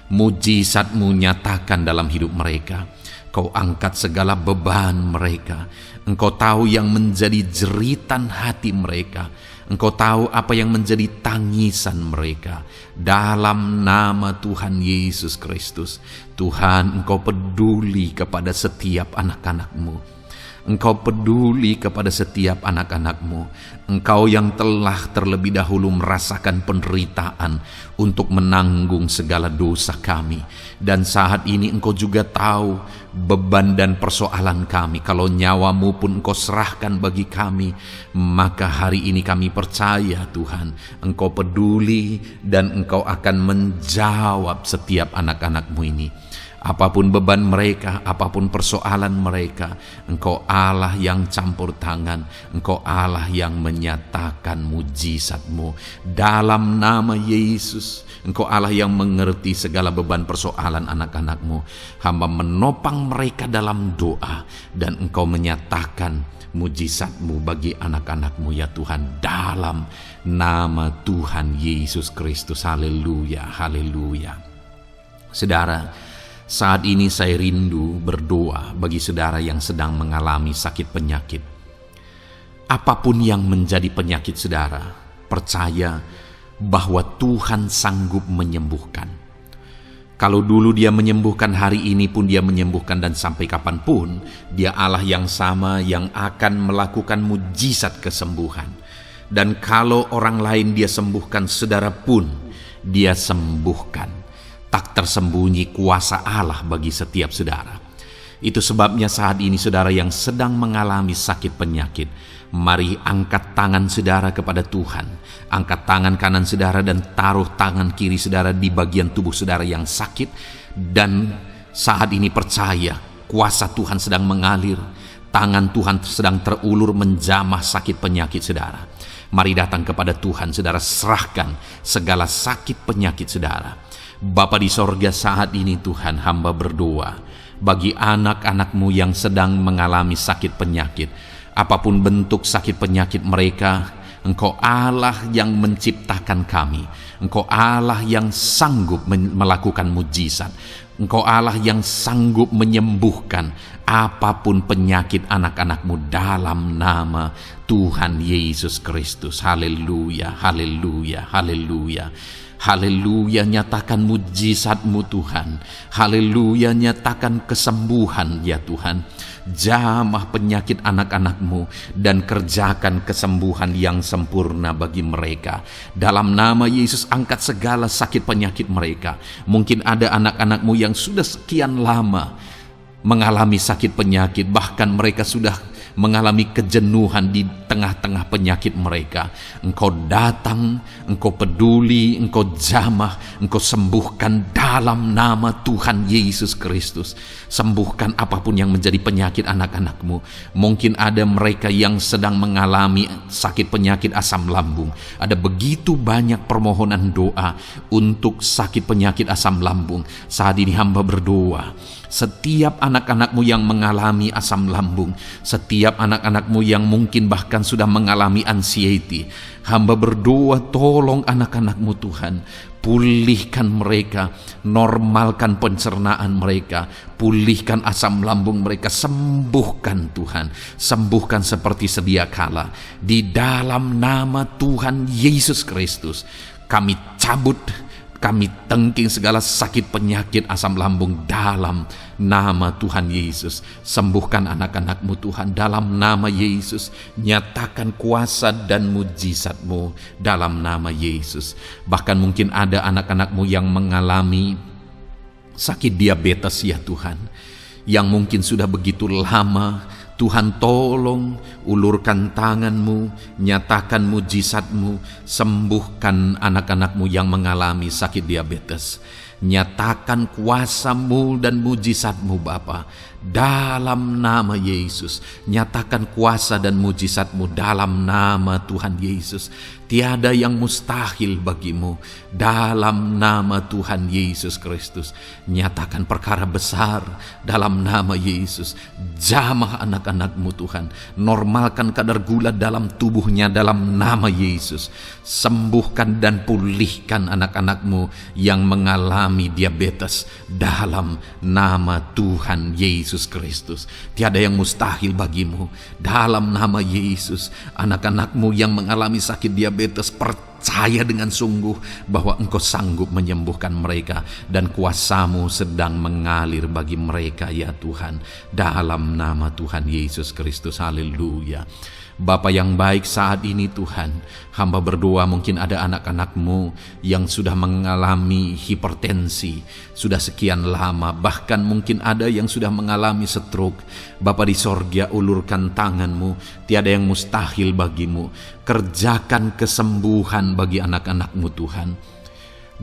Mujizat-Mu nyatakan dalam hidup mereka. Kau angkat segala beban mereka. Engkau tahu yang menjadi jeritan hati mereka. Engkau tahu apa yang menjadi tangisan mereka. Dalam nama Tuhan Yesus Kristus, Tuhan, Engkau peduli kepada setiap anak-anak-Mu. Engkau peduli kepada setiap anak-anak-Mu. Engkau yang telah terlebih dahulu merasakan penderitaan untuk menanggung segala dosa kami. Dan saat ini Engkau juga tahu beban dan persoalan kami. Kalau nyawa-Mu pun Engkau serahkan bagi kami, maka hari ini kami percaya Tuhan, Engkau peduli dan Engkau akan menjawab setiap anak-anak-Mu ini. Apapun beban mereka, apapun persoalan mereka, Engkau Allah yang campur tangan, Engkau Allah yang menyatakan mujizat-Mu. Dalam nama Yesus, Engkau Allah yang mengerti segala beban persoalan anak-anak-Mu. Hamba menopang mereka dalam doa, dan Engkau menyatakan mujizat-Mu bagi anak-anak-Mu ya Tuhan. Dalam nama Tuhan Yesus Kristus. Haleluya, haleluya. Saudara, saat ini saya rindu berdoa bagi saudara yang sedang mengalami sakit penyakit. Apapun yang menjadi penyakit saudara, percaya bahwa Tuhan sanggup menyembuhkan. Kalau dulu Dia menyembuhkan, hari ini pun Dia menyembuhkan, dan sampai kapanpun Dia Allah yang sama yang akan melakukan mujizat kesembuhan. Dan kalau orang lain Dia sembuhkan, saudara pun Dia sembuhkan. Tak tersembunyi kuasa Allah bagi setiap saudara. Itu sebabnya saat ini saudara yang sedang mengalami sakit penyakit, mari angkat tangan saudara kepada Tuhan. Angkat tangan kanan saudara dan taruh tangan kiri saudara di bagian tubuh saudara yang sakit. Dan saat ini percaya kuasa Tuhan sedang mengalir. Tangan Tuhan sedang terulur menjamah sakit penyakit saudara. Mari datang kepada Tuhan saudara, serahkan segala sakit penyakit saudara. Bapa di sorga, saat ini Tuhan, hamba berdoa bagi anak-anak-Mu yang sedang mengalami sakit penyakit. Apapun bentuk sakit penyakit mereka, Engkau Allah yang menciptakan kami. Engkau Allah yang sanggup melakukan mujizat. Engkau Allah yang sanggup menyembuhkan apapun penyakit anak-anak-Mu dalam nama Tuhan Yesus Kristus. Haleluya, haleluya, haleluya. Haleluya, nyatakan mujizat-Mu Tuhan. Haleluya, nyatakan kesembuhan ya Tuhan. Jamah penyakit anak-anak-Mu dan kerjakan kesembuhan yang sempurna bagi mereka. Dalam nama Yesus, angkat segala sakit penyakit mereka. Mungkin ada anak-anak-Mu yang sudah sekian lama mengalami sakit penyakit, bahkan mereka sudah mengalami kejenuhan di tengah-tengah penyakit mereka. Engkau datang, Engkau peduli, Engkau jamah, Engkau sembuhkan dalam nama Tuhan Yesus Kristus. Sembuhkan apapun yang menjadi penyakit anak-anak-Mu. Mungkin ada mereka yang sedang mengalami sakit penyakit asam lambung. Ada begitu banyak permohonan doa untuk sakit penyakit asam lambung. Saat ini hamba berdoa, setiap anak-anak-Mu yang mengalami asam lambung, setiap anak-anak-Mu yang mungkin bahkan sudah mengalami anxiety, hamba berdoa, tolong anak-anak-Mu Tuhan, pulihkan mereka, normalkan pencernaan mereka, pulihkan asam lambung mereka, sembuhkan Tuhan, sembuhkan seperti sedia kala. Di dalam nama Tuhan Yesus Kristus, kami cabut, kami tengking segala sakit penyakit asam lambung dalam nama Tuhan Yesus. Sembuhkan anak-anak-Mu Tuhan dalam nama Yesus. Nyatakan kuasa dan mujizat-Mu dalam nama Yesus. Bahkan mungkin ada anak-anak-Mu yang mengalami sakit diabetes ya Tuhan, yang mungkin sudah begitu lama. Tuhan tolong ulurkan tangan-Mu, nyatakan mujizat-Mu, sembuhkan anak-anak-Mu yang mengalami sakit diabetes. Nyatakan kuasa-Mu dan mujizat-Mu Bapa dalam nama Yesus. Nyatakan kuasa dan mujizat-Mu dalam nama Tuhan Yesus. Tiada yang mustahil bagimu dalam nama Tuhan Yesus Kristus. Nyatakan perkara besar dalam nama Yesus. Jamah anak-anak-Mu Tuhan. Normalkan kadar gula dalam tubuhnya dalam nama Yesus. Sembuhkan dan pulihkan anak-anak-Mu yang mengalami diabetes dalam nama Tuhan Yesus Kristus. Tiada yang mustahil bagimu dalam nama Yesus. Anak-anak-Mu yang mengalami sakit diabetes, percaya dengan sungguh bahwa Engkau sanggup menyembuhkan mereka, dan kuasa-Mu sedang mengalir bagi mereka ya Tuhan, dalam nama Tuhan Yesus Kristus. Haleluya. Bapa yang baik, saat ini Tuhan, hamba berdoa mungkin ada anak-anak-Mu yang sudah mengalami hipertensi sudah sekian lama, bahkan mungkin ada yang sudah mengalami stroke. Bapa di sorga, ulurkan tangan-Mu, tiada yang mustahil bagimu. Kerjakan kesembuhan bagi anak-anak-Mu Tuhan.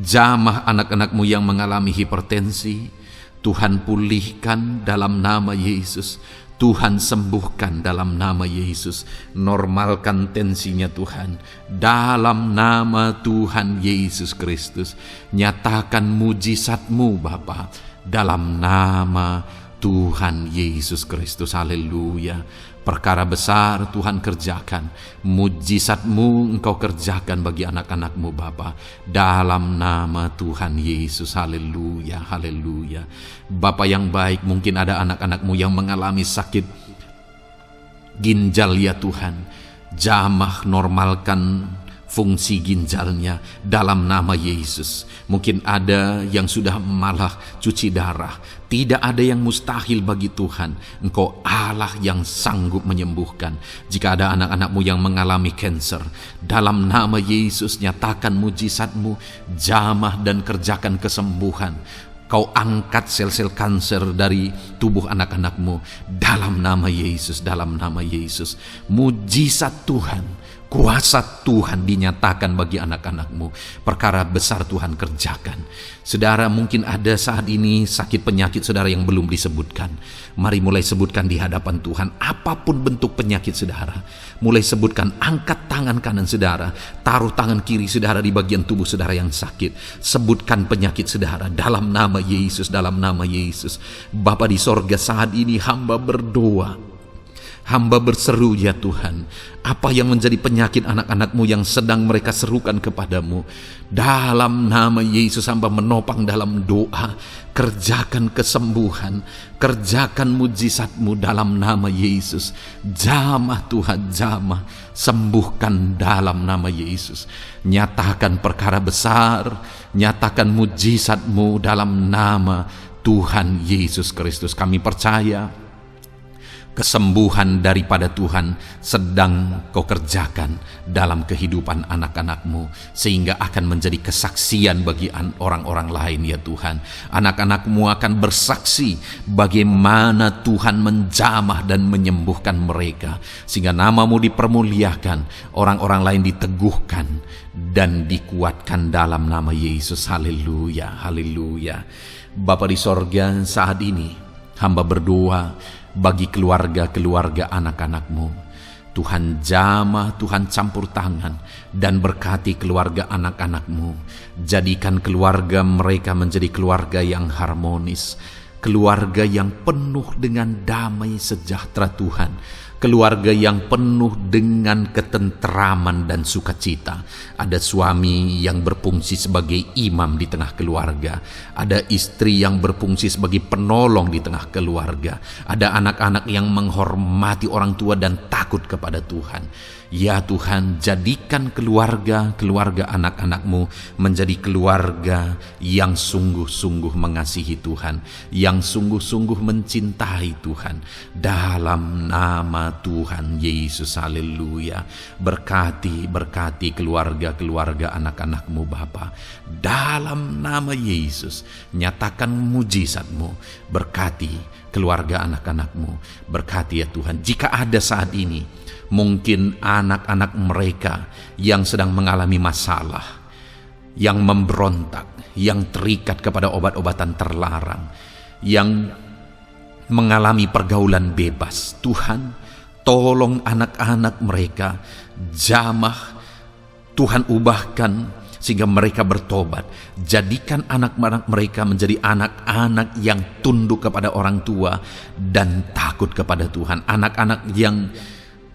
Jamah anak-anak-Mu yang mengalami hipertensi, Tuhan pulihkan dalam nama Yesus. Tuhan sembuhkan dalam nama Yesus. Normalkan tensinya Tuhan dalam nama Tuhan Yesus Kristus. Nyatakan mujizat-Mu Bapa dalam nama Tuhan Yesus Kristus. Haleluya. Perkara besar Tuhan kerjakan, mujizat-Mu Engkau kerjakan bagi anak-anak-Mu Bapa dalam nama Tuhan Yesus. Haleluya, haleluya. Bapa yang baik, mungkin ada anak-anak-Mu yang mengalami sakit ginjal ya Tuhan. Jamah, normalkan fungsi ginjalnya dalam nama Yesus. Mungkin ada yang sudah malah cuci darah. Tidak ada yang mustahil bagi Tuhan. Engkau Allah yang sanggup menyembuhkan. Jika ada anak-anak-Mu yang mengalami kanker, dalam nama Yesus nyatakan mujizat-Mu, jamah dan kerjakan kesembuhan. Kau angkat sel-sel kanker dari tubuh anak-anak-Mu dalam nama Yesus, dalam nama Yesus. Mujizat Tuhan, kuasa Tuhan dinyatakan bagi anak-anak-Mu. Perkara besar Tuhan kerjakan. Saudara, mungkin ada saat ini sakit penyakit saudara yang belum disebutkan. Mari mulai sebutkan di hadapan Tuhan. Apapun bentuk penyakit saudara, mulai sebutkan. Angkat tangan kanan saudara, taruh tangan kiri saudara di bagian tubuh saudara yang sakit. Sebutkan penyakit saudara dalam nama Yesus, dalam nama Yesus. Bapa di sorga, saat ini hamba berdoa, hamba berseru ya Tuhan, apa yang menjadi penyakit anak-anak-Mu yang sedang mereka serukan kepadamu, dalam nama Yesus hamba menopang dalam doa. Kerjakan kesembuhan, kerjakan mujizat-Mu dalam nama Yesus. Jamah Tuhan, jamah, sembuhkan dalam nama Yesus. Nyatakan perkara besar, nyatakan mujizat-Mu dalam nama Tuhan Yesus Kristus. Kami percaya Kesembuhan daripada Tuhan sedang Kau kerjakan dalam kehidupan anak-anak-Mu, sehingga akan menjadi kesaksian bagi orang-orang lain ya Tuhan. Anak-anak-Mu akan bersaksi bagaimana Tuhan menjamah dan menyembuhkan mereka, sehingga nama-Mu dipermuliakan, orang-orang lain diteguhkan dan dikuatkan dalam nama Yesus. Haleluya, haleluya. Bapa di sorga, saat ini hamba berdoa bagi keluarga-keluarga anak-anak-Mu. Tuhan jamah, Tuhan campur tangan dan berkati keluarga anak-anak-Mu. Jadikan keluarga mereka menjadi keluarga yang harmonis, keluarga yang penuh dengan damai sejahtera Tuhan, keluarga yang penuh dengan ketenteraman dan sukacita. Ada suami yang berfungsi sebagai imam di tengah keluarga, ada istri yang berfungsi sebagai penolong di tengah keluarga, ada anak-anak yang menghormati orang tua dan takut kepada Tuhan. Ya Tuhan, jadikan keluarga anak-anak-Mu menjadi keluarga yang sungguh-sungguh mengasihi Tuhan, yang sungguh-sungguh mencintai Tuhan, dalam nama Tuhan Yesus. Haleluya. Berkati keluarga anak-anak-Mu Bapa, dalam nama Yesus. Nyatakan mujizat-Mu, berkati keluarga anak-anak-Mu, berkati ya Tuhan. Jika ada saat ini mungkin anak-anak mereka yang sedang mengalami masalah, yang memberontak, yang terikat kepada obat-obatan terlarang, yang mengalami pergaulan bebas, Tuhan, tolong anak-anak mereka, jamah, Tuhan ubahkan sehingga mereka bertobat. Jadikan anak-anak mereka menjadi anak-anak yang tunduk kepada orang tua dan takut kepada Tuhan, anak-anak yang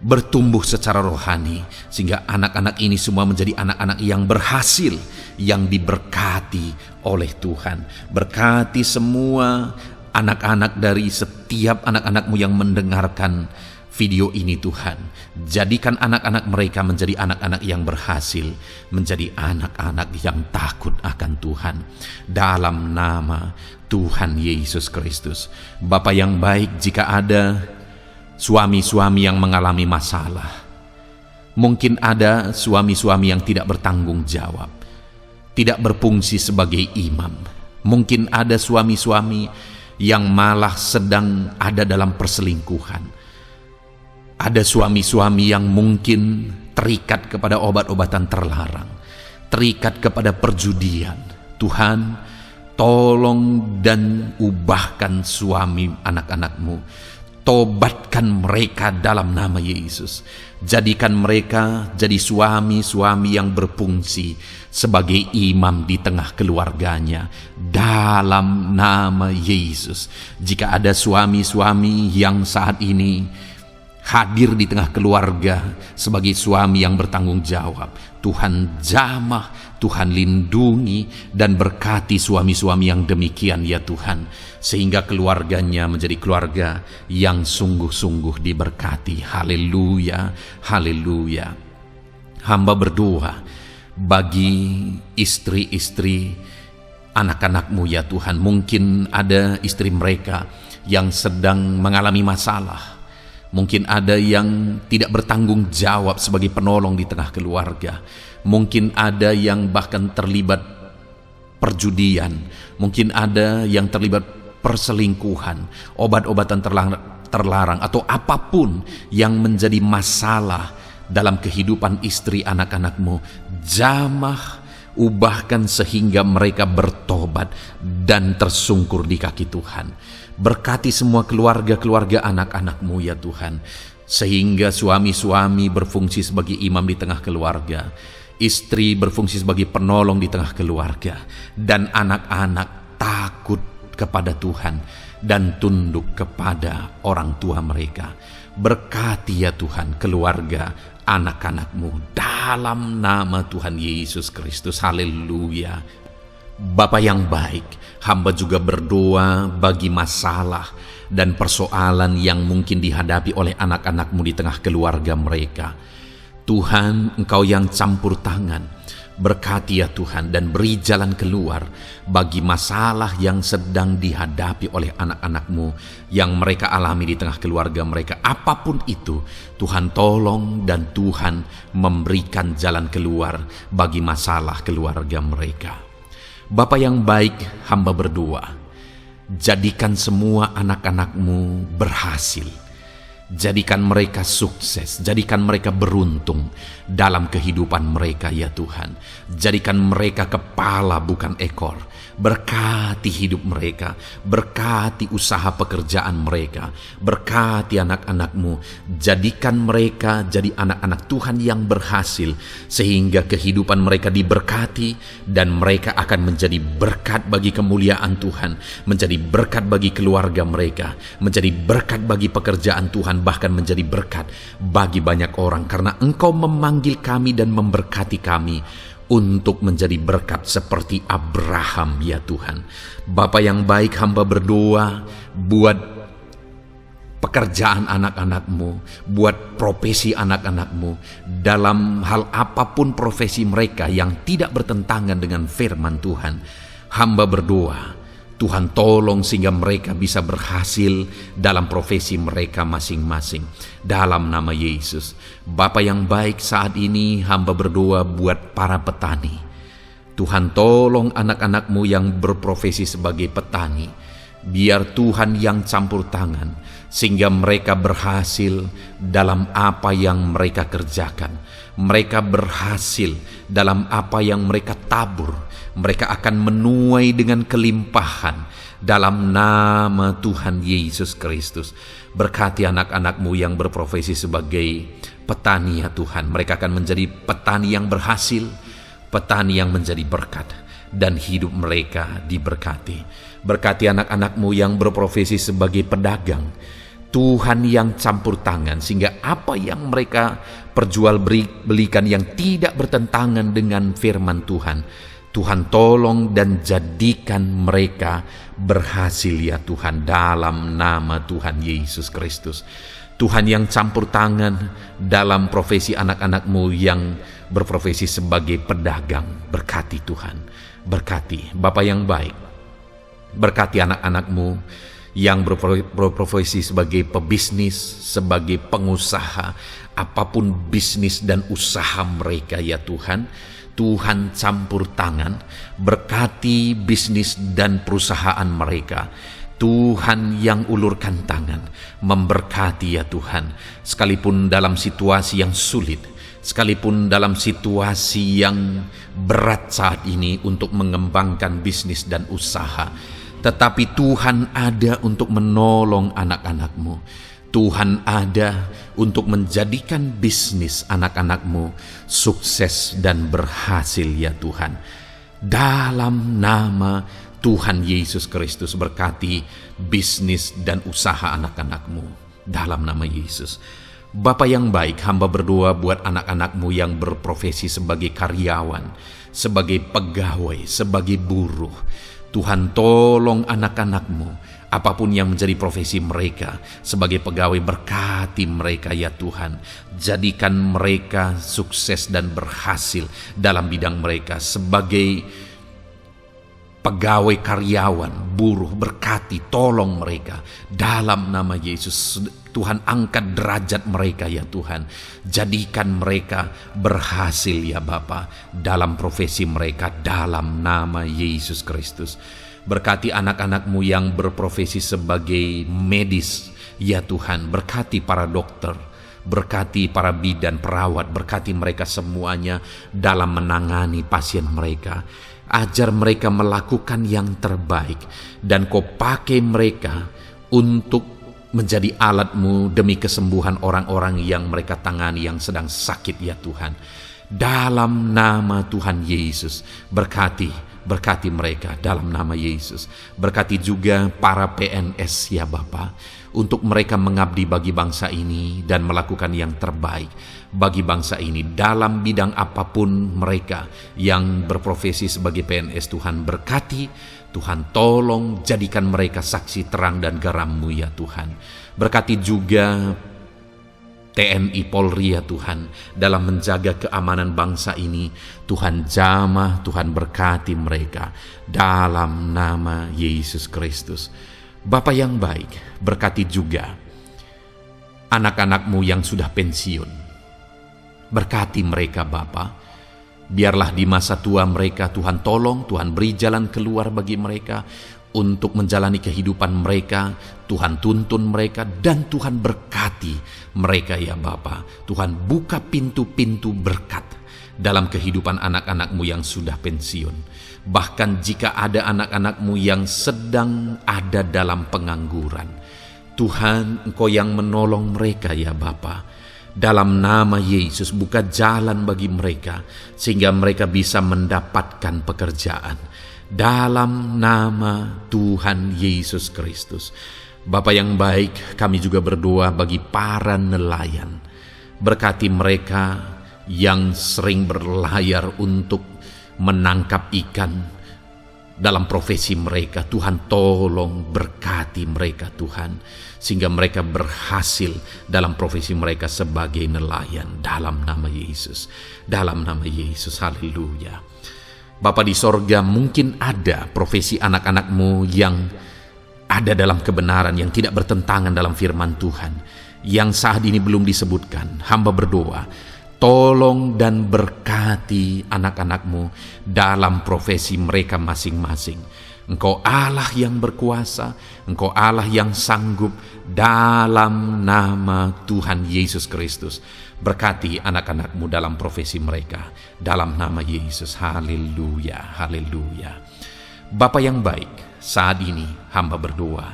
bertumbuh secara rohani, sehingga anak-anak ini semua menjadi anak-anak yang berhasil, yang diberkati oleh Tuhan. Berkati semua anak-anak dari setiap anak-anak-Mu yang mendengarkan video ini Tuhan. Jadikan anak-anak mereka menjadi anak-anak yang berhasil, menjadi anak-anak yang takut akan Tuhan, dalam nama Tuhan Yesus Kristus. Bapa yang baik, jika ada suami-suami yang mengalami masalah, mungkin ada suami-suami yang tidak bertanggung jawab, tidak berfungsi sebagai imam, mungkin ada suami-suami yang malah sedang ada dalam perselingkuhan, ada suami-suami yang mungkin terikat kepada obat-obatan terlarang, terikat kepada perjudian. Tuhan, tolong dan ubahkan suami anak-anak-Mu, tobatkan mereka dalam nama Yesus. Jadikan mereka jadi suami-suami yang berfungsi sebagai imam di tengah keluarganya, dalam nama Yesus. Jika ada suami-suami yang saat ini hadir di tengah keluarga sebagai suami yang bertanggung jawab, Tuhan jamah, Tuhan lindungi dan berkati suami-suami yang demikian ya Tuhan, sehingga keluarganya menjadi keluarga yang sungguh-sungguh diberkati. Haleluya, haleluya. Hamba berdoa bagi istri-istri anak-anak-Mu ya Tuhan. Mungkin ada istri mereka yang sedang mengalami masalah, mungkin ada yang tidak bertanggung jawab sebagai penolong di tengah keluarga, mungkin ada yang bahkan terlibat perjudian, mungkin ada yang terlibat perselingkuhan, obat-obatan terlarang, atau apapun yang menjadi masalah dalam kehidupan istri anak-anak-Mu. Jamah, ubahkan sehingga mereka bertobat dan tersungkur di kaki Tuhan. Berkati semua keluarga-keluarga anak-anak-Mu ya Tuhan, sehingga suami-suami berfungsi sebagai imam di tengah keluarga, istri berfungsi sebagai penolong di tengah keluarga, dan anak-anak takut kepada Tuhan dan tunduk kepada orang tua mereka. Berkati ya Tuhan keluarga anak-anak-Mu dalam nama Tuhan Yesus Kristus. Haleluya. Bapa yang baik, hamba juga berdoa bagi masalah dan persoalan yang mungkin dihadapi oleh anak-anak-Mu di tengah keluarga mereka. Tuhan, Engkau yang campur tangan, Berkati ya Tuhan dan beri jalan keluar bagi masalah yang sedang dihadapi oleh anak-anak-Mu yang mereka alami di tengah keluarga mereka. Apapun itu, Tuhan tolong dan Tuhan memberikan jalan keluar bagi masalah keluarga mereka. Bapa yang baik, hamba berdoa, jadikan semua anak-anak-Mu berhasil. Jadikan mereka sukses, jadikan mereka beruntung dalam kehidupan mereka ya Tuhan. Jadikan mereka kepala bukan ekor. Berkati hidup mereka, berkati usaha pekerjaan mereka, berkati anak-anak-Mu. Jadikan mereka jadi anak-anak Tuhan yang berhasil, sehingga kehidupan mereka diberkati dan mereka akan menjadi berkat bagi kemuliaan Tuhan, menjadi berkat bagi keluarga mereka, menjadi berkat bagi pekerjaan Tuhan, bahkan menjadi berkat bagi banyak orang, karena Engkau memanggil kami dan memberkati kami untuk menjadi berkat seperti Abraham ya Tuhan. Bapa yang baik, hamba berdoa buat pekerjaan anak-anak-Mu, buat profesi anak-anak-Mu, dalam hal apapun profesi mereka yang tidak bertentangan dengan firman Tuhan. Hamba berdoa Tuhan tolong sehingga mereka bisa berhasil dalam profesi mereka masing-masing. Dalam nama Yesus. Bapa yang baik, saat ini hamba berdoa buat para petani. Tuhan tolong anak-anak-Mu yang berprofesi sebagai petani. Biar Tuhan yang campur tangan sehingga mereka berhasil dalam apa yang mereka kerjakan. Mereka berhasil dalam apa yang mereka tabur. Mereka akan menuai dengan kelimpahan dalam nama Tuhan Yesus Kristus. Berkati anak-anak-Mu yang berprofesi sebagai petani ya Tuhan. Mereka akan menjadi petani yang berhasil, petani yang menjadi berkat, dan hidup mereka diberkati. Berkati anak-anak-Mu yang berprofesi sebagai pedagang. Tuhan yang campur tangan sehingga apa yang mereka perjualbelikan yang tidak bertentangan dengan firman Tuhan, Tuhan tolong dan jadikan mereka berhasil ya Tuhan, dalam nama Tuhan Yesus Kristus. Tuhan yang campur tangan dalam profesi anak-anak-Mu yang berprofesi sebagai pedagang. Berkati Tuhan, berkati Bapa yang baik. Berkati anak-anak-Mu yang berprofesi sebagai pebisnis, sebagai pengusaha, apapun bisnis dan usaha mereka ya Tuhan. Tuhan campur tangan, berkati bisnis dan perusahaan mereka. Tuhan yang ulurkan tangan, memberkati ya Tuhan. Sekalipun dalam situasi yang sulit, sekalipun dalam situasi yang berat saat ini untuk mengembangkan bisnis dan usaha, tetapi Tuhan ada untuk menolong anak-anak-Mu. Tuhan ada untuk menjadikan bisnis anak-anak-Mu sukses dan berhasil ya Tuhan. Dalam nama Tuhan Yesus Kristus, berkati bisnis dan usaha anak-anak-Mu. Dalam nama Yesus. Bapa yang baik, hamba berdoa buat anak-anak-Mu yang berprofesi sebagai karyawan, sebagai pegawai, sebagai buruh. Tuhan tolong anak-anak-Mu, apapun yang menjadi profesi mereka, sebagai pegawai berkati mereka ya Tuhan. Jadikan mereka sukses dan berhasil dalam bidang mereka. Sebagai pegawai karyawan, buruh, berkati, tolong mereka. Dalam nama Yesus, Tuhan angkat derajat mereka ya Tuhan. Jadikan mereka berhasil ya Bapa dalam profesi mereka, dalam nama Yesus Kristus. Berkati anak-anak-Mu yang berprofesi sebagai medis ya Tuhan. Berkati para dokter, berkati para bidan, perawat, berkati mereka semuanya dalam menangani pasien mereka. Ajar mereka melakukan yang terbaik, dan Kau pakai mereka untuk menjadi alat-Mu demi kesembuhan orang-orang yang mereka tangani yang sedang sakit ya Tuhan. Dalam nama Tuhan Yesus, berkati mereka dalam nama Yesus. Berkati juga para PNS ya Bapa, untuk mereka mengabdi bagi bangsa ini dan melakukan yang terbaik bagi bangsa ini dalam bidang apapun mereka yang berprofesi sebagai PNS. Tuhan berkati, Tuhan tolong jadikan mereka saksi terang dan garam-Mu ya Tuhan. Berkati juga TNI Polri ya Tuhan, dalam menjaga keamanan bangsa ini. Tuhan jamah, Tuhan berkati mereka dalam nama Yesus Kristus. Bapa yang baik, berkati juga anak-anak-Mu yang sudah pensiun. Berkati mereka Bapa. Biarlah di masa tua mereka Tuhan tolong, Tuhan beri jalan keluar bagi mereka untuk menjalani kehidupan mereka. Tuhan tuntun mereka dan Tuhan berkati mereka ya Bapa. Tuhan buka pintu-pintu berkat dalam kehidupan anak-anak-Mu yang sudah pensiun. Bahkan jika ada anak-anak-Mu yang sedang ada dalam pengangguran, Tuhan, Engkau yang menolong mereka ya Bapa. Dalam nama Yesus, buka jalan bagi mereka sehingga mereka bisa mendapatkan pekerjaan. Dalam nama Tuhan Yesus Kristus. Bapa yang baik, kami juga berdoa bagi para nelayan. Berkati mereka yang sering berlayar untuk menangkap ikan dalam profesi mereka. Tuhan tolong berkati mereka Tuhan, sehingga mereka berhasil dalam profesi mereka sebagai nelayan. Dalam nama Yesus, dalam nama Yesus, haleluya. Bapa di sorga, mungkin ada profesi anak-anak-Mu yang ada dalam kebenaran, yang tidak bertentangan dalam firman Tuhan, yang saat ini belum disebutkan. Hamba berdoa, tolong dan berkati anak-anak-Mu dalam profesi mereka masing-masing. Engkau Allah yang berkuasa, Engkau Allah yang sanggup. Dalam nama Tuhan Yesus Kristus, berkati anak-anak-Mu dalam profesi mereka. Dalam nama Yesus, haleluya, haleluya. Bapa yang baik, saat ini hamba berdoa,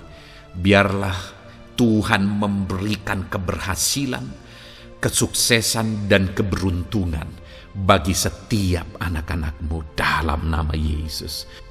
biarlah Tuhan memberikan keberhasilan, kesuksesan dan keberuntungan bagi setiap anak-anak-Mu dalam nama Yesus.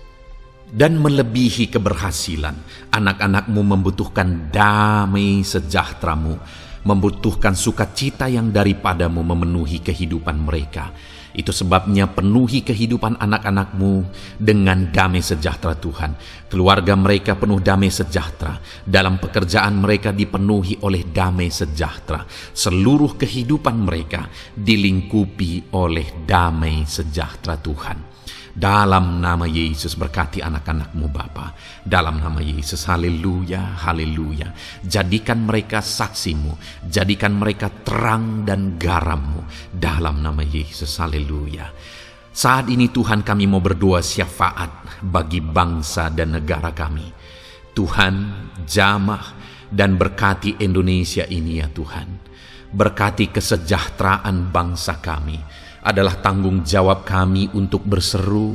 Dan melebihi keberhasilan, anak-anak-Mu membutuhkan damai sejahtera-Mu, membutuhkan sukacita yang daripada-Mu memenuhi kehidupan mereka. Itu sebabnya penuhi kehidupan anak-anak-Mu dengan damai sejahtera Tuhan. Keluarga mereka penuh damai sejahtera. Dalam pekerjaan mereka dipenuhi oleh damai sejahtera. Seluruh kehidupan mereka dilingkupi oleh damai sejahtera Tuhan. Dalam nama Yesus, berkati anak-anak-Mu Bapa. Dalam nama Yesus, haleluya, haleluya. Jadikan mereka saksi-Mu, jadikan mereka terang dan garam-Mu. Dalam nama Yesus, haleluya. Saat ini Tuhan, kami mau berdoa syafaat bagi bangsa dan negara kami. Tuhan, jamah dan berkati Indonesia ini ya Tuhan. Berkati kesejahteraan bangsa kami. Adalah tanggung jawab kami untuk berseru,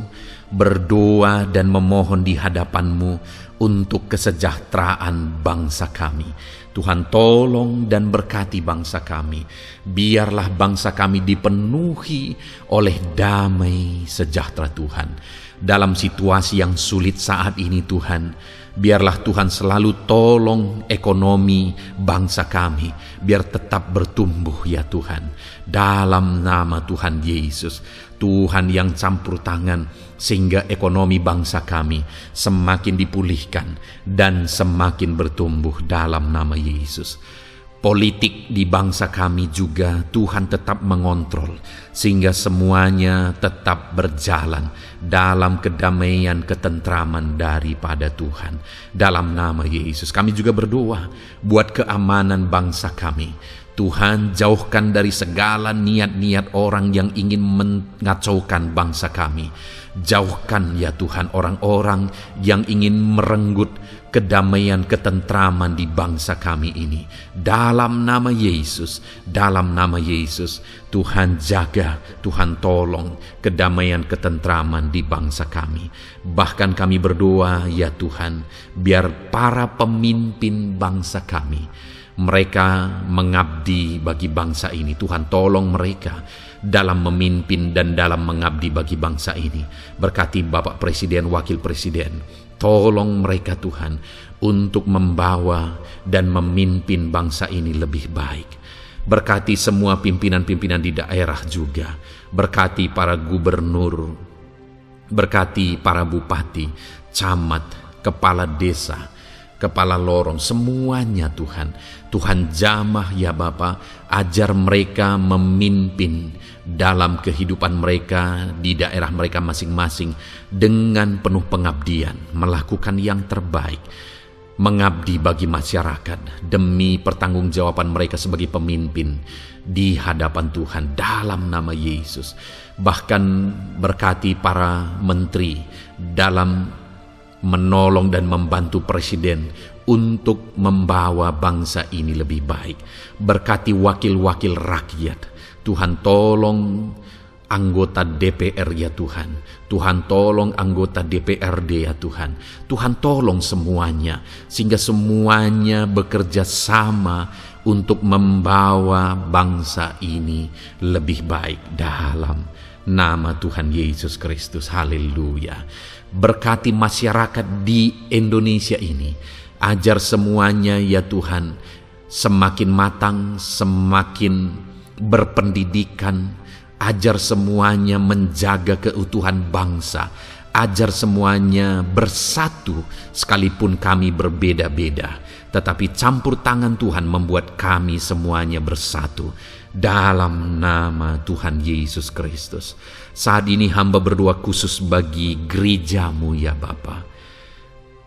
berdoa dan memohon di hadapan-Mu untuk kesejahteraan bangsa kami. Tuhan tolong dan berkati bangsa kami. Biarlah bangsa kami dipenuhi oleh damai sejahtera Tuhan. Dalam situasi yang sulit saat ini Tuhan, biarlah Tuhan selalu tolong ekonomi bangsa kami, biar tetap bertumbuh ya Tuhan. Dalam nama Tuhan Yesus, Tuhan yang campur tangan, sehingga ekonomi bangsa kami semakin dipulihkan dan semakin bertumbuh dalam nama Yesus. Politik di bangsa kami juga Tuhan tetap mengontrol, sehingga semuanya tetap berjalan dalam kedamaian, ketentraman daripada Tuhan. Dalam nama Yesus, kami juga berdoa buat keamanan bangsa kami. Tuhan, jauhkan dari segala niat-niat orang yang ingin mengacaukan bangsa kami. Jauhkan ya Tuhan orang-orang yang ingin merenggut kedamaian, ketentraman di bangsa kami ini. Dalam nama Yesus, dalam nama Yesus, Tuhan jaga, Tuhan tolong kedamaian, ketentraman di bangsa kami. Bahkan kami berdoa ya Tuhan, biar para pemimpin bangsa kami, mereka mengabdi bagi bangsa ini. Tuhan tolong mereka dalam memimpin dan dalam mengabdi bagi bangsa ini. Berkati Bapak Presiden, Wakil Presiden, tolong mereka Tuhan untuk membawa dan memimpin bangsa ini lebih baik. Berkati semua pimpinan-pimpinan di daerah juga. Berkati para gubernur, berkati para bupati, camat, kepala desa, kepala lorong, semuanya Tuhan. Tuhan jamah ya Bapa, ajar mereka memimpin dalam kehidupan mereka di daerah mereka masing-masing dengan penuh pengabdian, melakukan yang terbaik, mengabdi bagi masyarakat demi pertanggungjawaban mereka sebagai pemimpin di hadapan Tuhan dalam nama Yesus. Bahkan berkati para menteri dalam menolong dan membantu presiden untuk membawa bangsa ini lebih baik. Berkati wakil-wakil rakyat. Tuhan tolong anggota DPR ya Tuhan. Tuhan tolong anggota DPRD ya Tuhan. Tuhan tolong semuanya, sehingga semuanya bekerja sama untuk membawa bangsa ini lebih baik dalam nama Tuhan Yesus Kristus. Haleluya. Berkati masyarakat di Indonesia ini. Ajar semuanya ya Tuhan semakin matang, semakin berpendidikan. Ajar semuanya menjaga keutuhan bangsa. Ajar semuanya bersatu sekalipun kami berbeda-beda. Tetapi campur tangan Tuhan membuat kami semuanya bersatu dalam nama Tuhan Yesus Kristus. Saat ini hamba berdoa khusus bagi gerejamu ya Bapa.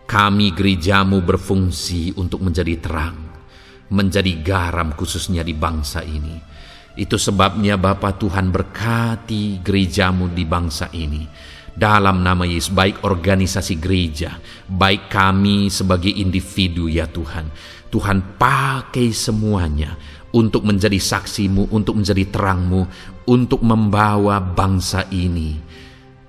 Kami gerejamu berfungsi untuk menjadi terang, menjadi garam khususnya di bangsa ini. Itu sebabnya Bapa, Tuhan berkati gerejamu di bangsa ini. Dalam nama Yesus, baik organisasi gereja, baik kami sebagai individu ya Tuhan. Tuhan pakai semuanya untuk menjadi saksimu, untuk menjadi terangmu, untuk membawa bangsa ini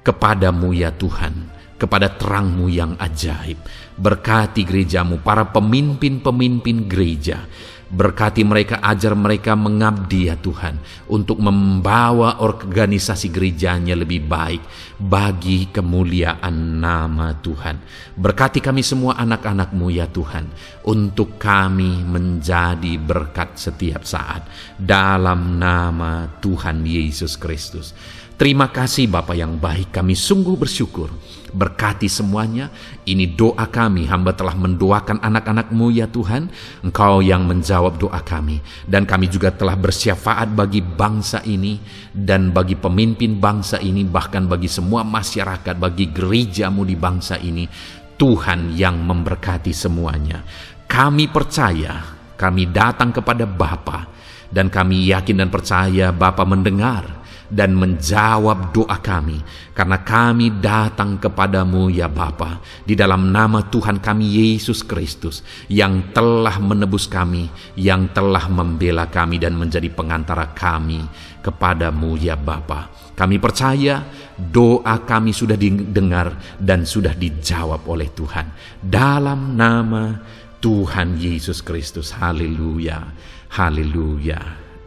kepadamu ya Tuhan, kepada terangmu yang ajaib. Berkati gerejamu, para pemimpin-pemimpin gereja. Berkati mereka, ajar mereka mengabdi ya Tuhan, untuk membawa organisasi gerejanya lebih baik bagi kemuliaan nama Tuhan. Berkati kami semua anak-anak-Mu ya Tuhan, untuk kami menjadi berkat setiap saat dalam nama Tuhan Yesus Kristus. Terima kasih Bapa yang baik, kami sungguh bersyukur. Berkati semuanya, ini doa kami, hamba telah mendoakan anak-anak-Mu ya Tuhan, Engkau yang menjawab doa kami. Dan kami juga telah bersyafaat bagi bangsa ini, dan bagi pemimpin bangsa ini, bahkan bagi semua masyarakat, bagi gereja-Mu di bangsa ini. Tuhan yang memberkati semuanya. Kami percaya, kami datang kepada Bapa, dan kami yakin dan percaya Bapa mendengar dan menjawab doa kami, karena kami datang kepadamu ya Bapa, di dalam nama Tuhan kami Yesus Kristus, yang telah menebus kami, yang telah membela kami dan menjadi pengantara kami kepadamu ya Bapa. Kami percaya doa kami sudah didengar dan sudah dijawab oleh Tuhan, dalam nama Tuhan Yesus Kristus. Haleluya, haleluya,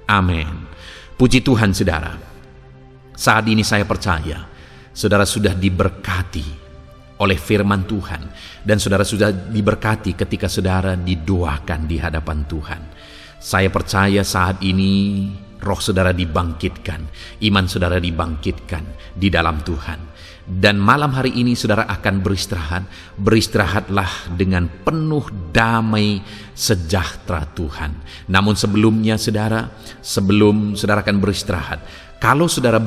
amin. Puji Tuhan saudara. Saat ini saya percaya saudara sudah diberkati oleh firman Tuhan, dan saudara sudah diberkati ketika saudara didoakan di hadapan Tuhan. Saya percaya saat ini roh saudara dibangkitkan, iman saudara dibangkitkan di dalam Tuhan. Dan malam hari ini saudara akan beristirahat. Beristirahatlah dengan penuh damai sejahtera Tuhan. Namun sebelumnya saudara, sebelum saudara akan beristirahat, kalau saudara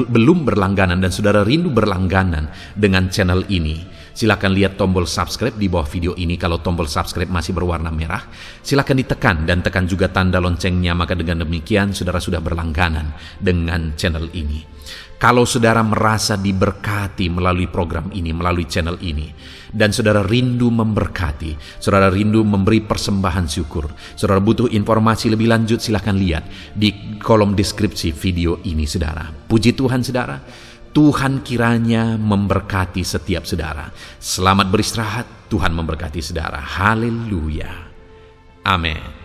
belum berlangganan dan saudara rindu berlangganan dengan channel ini, silakan lihat tombol subscribe di bawah video ini. Kalau tombol subscribe masih berwarna merah, silakan ditekan dan tekan juga tanda loncengnya. Maka dengan demikian saudara sudah berlangganan dengan channel ini. Kalau saudara merasa diberkati melalui program ini, melalui channel ini, dan saudara rindu memberkati, saudara rindu memberi persembahan syukur, saudara butuh informasi lebih lanjut, silakan lihat di kolom deskripsi video ini saudara. Puji Tuhan saudara, Tuhan kiranya memberkati setiap saudara. Selamat beristirahat, Tuhan memberkati saudara. Haleluya, amin.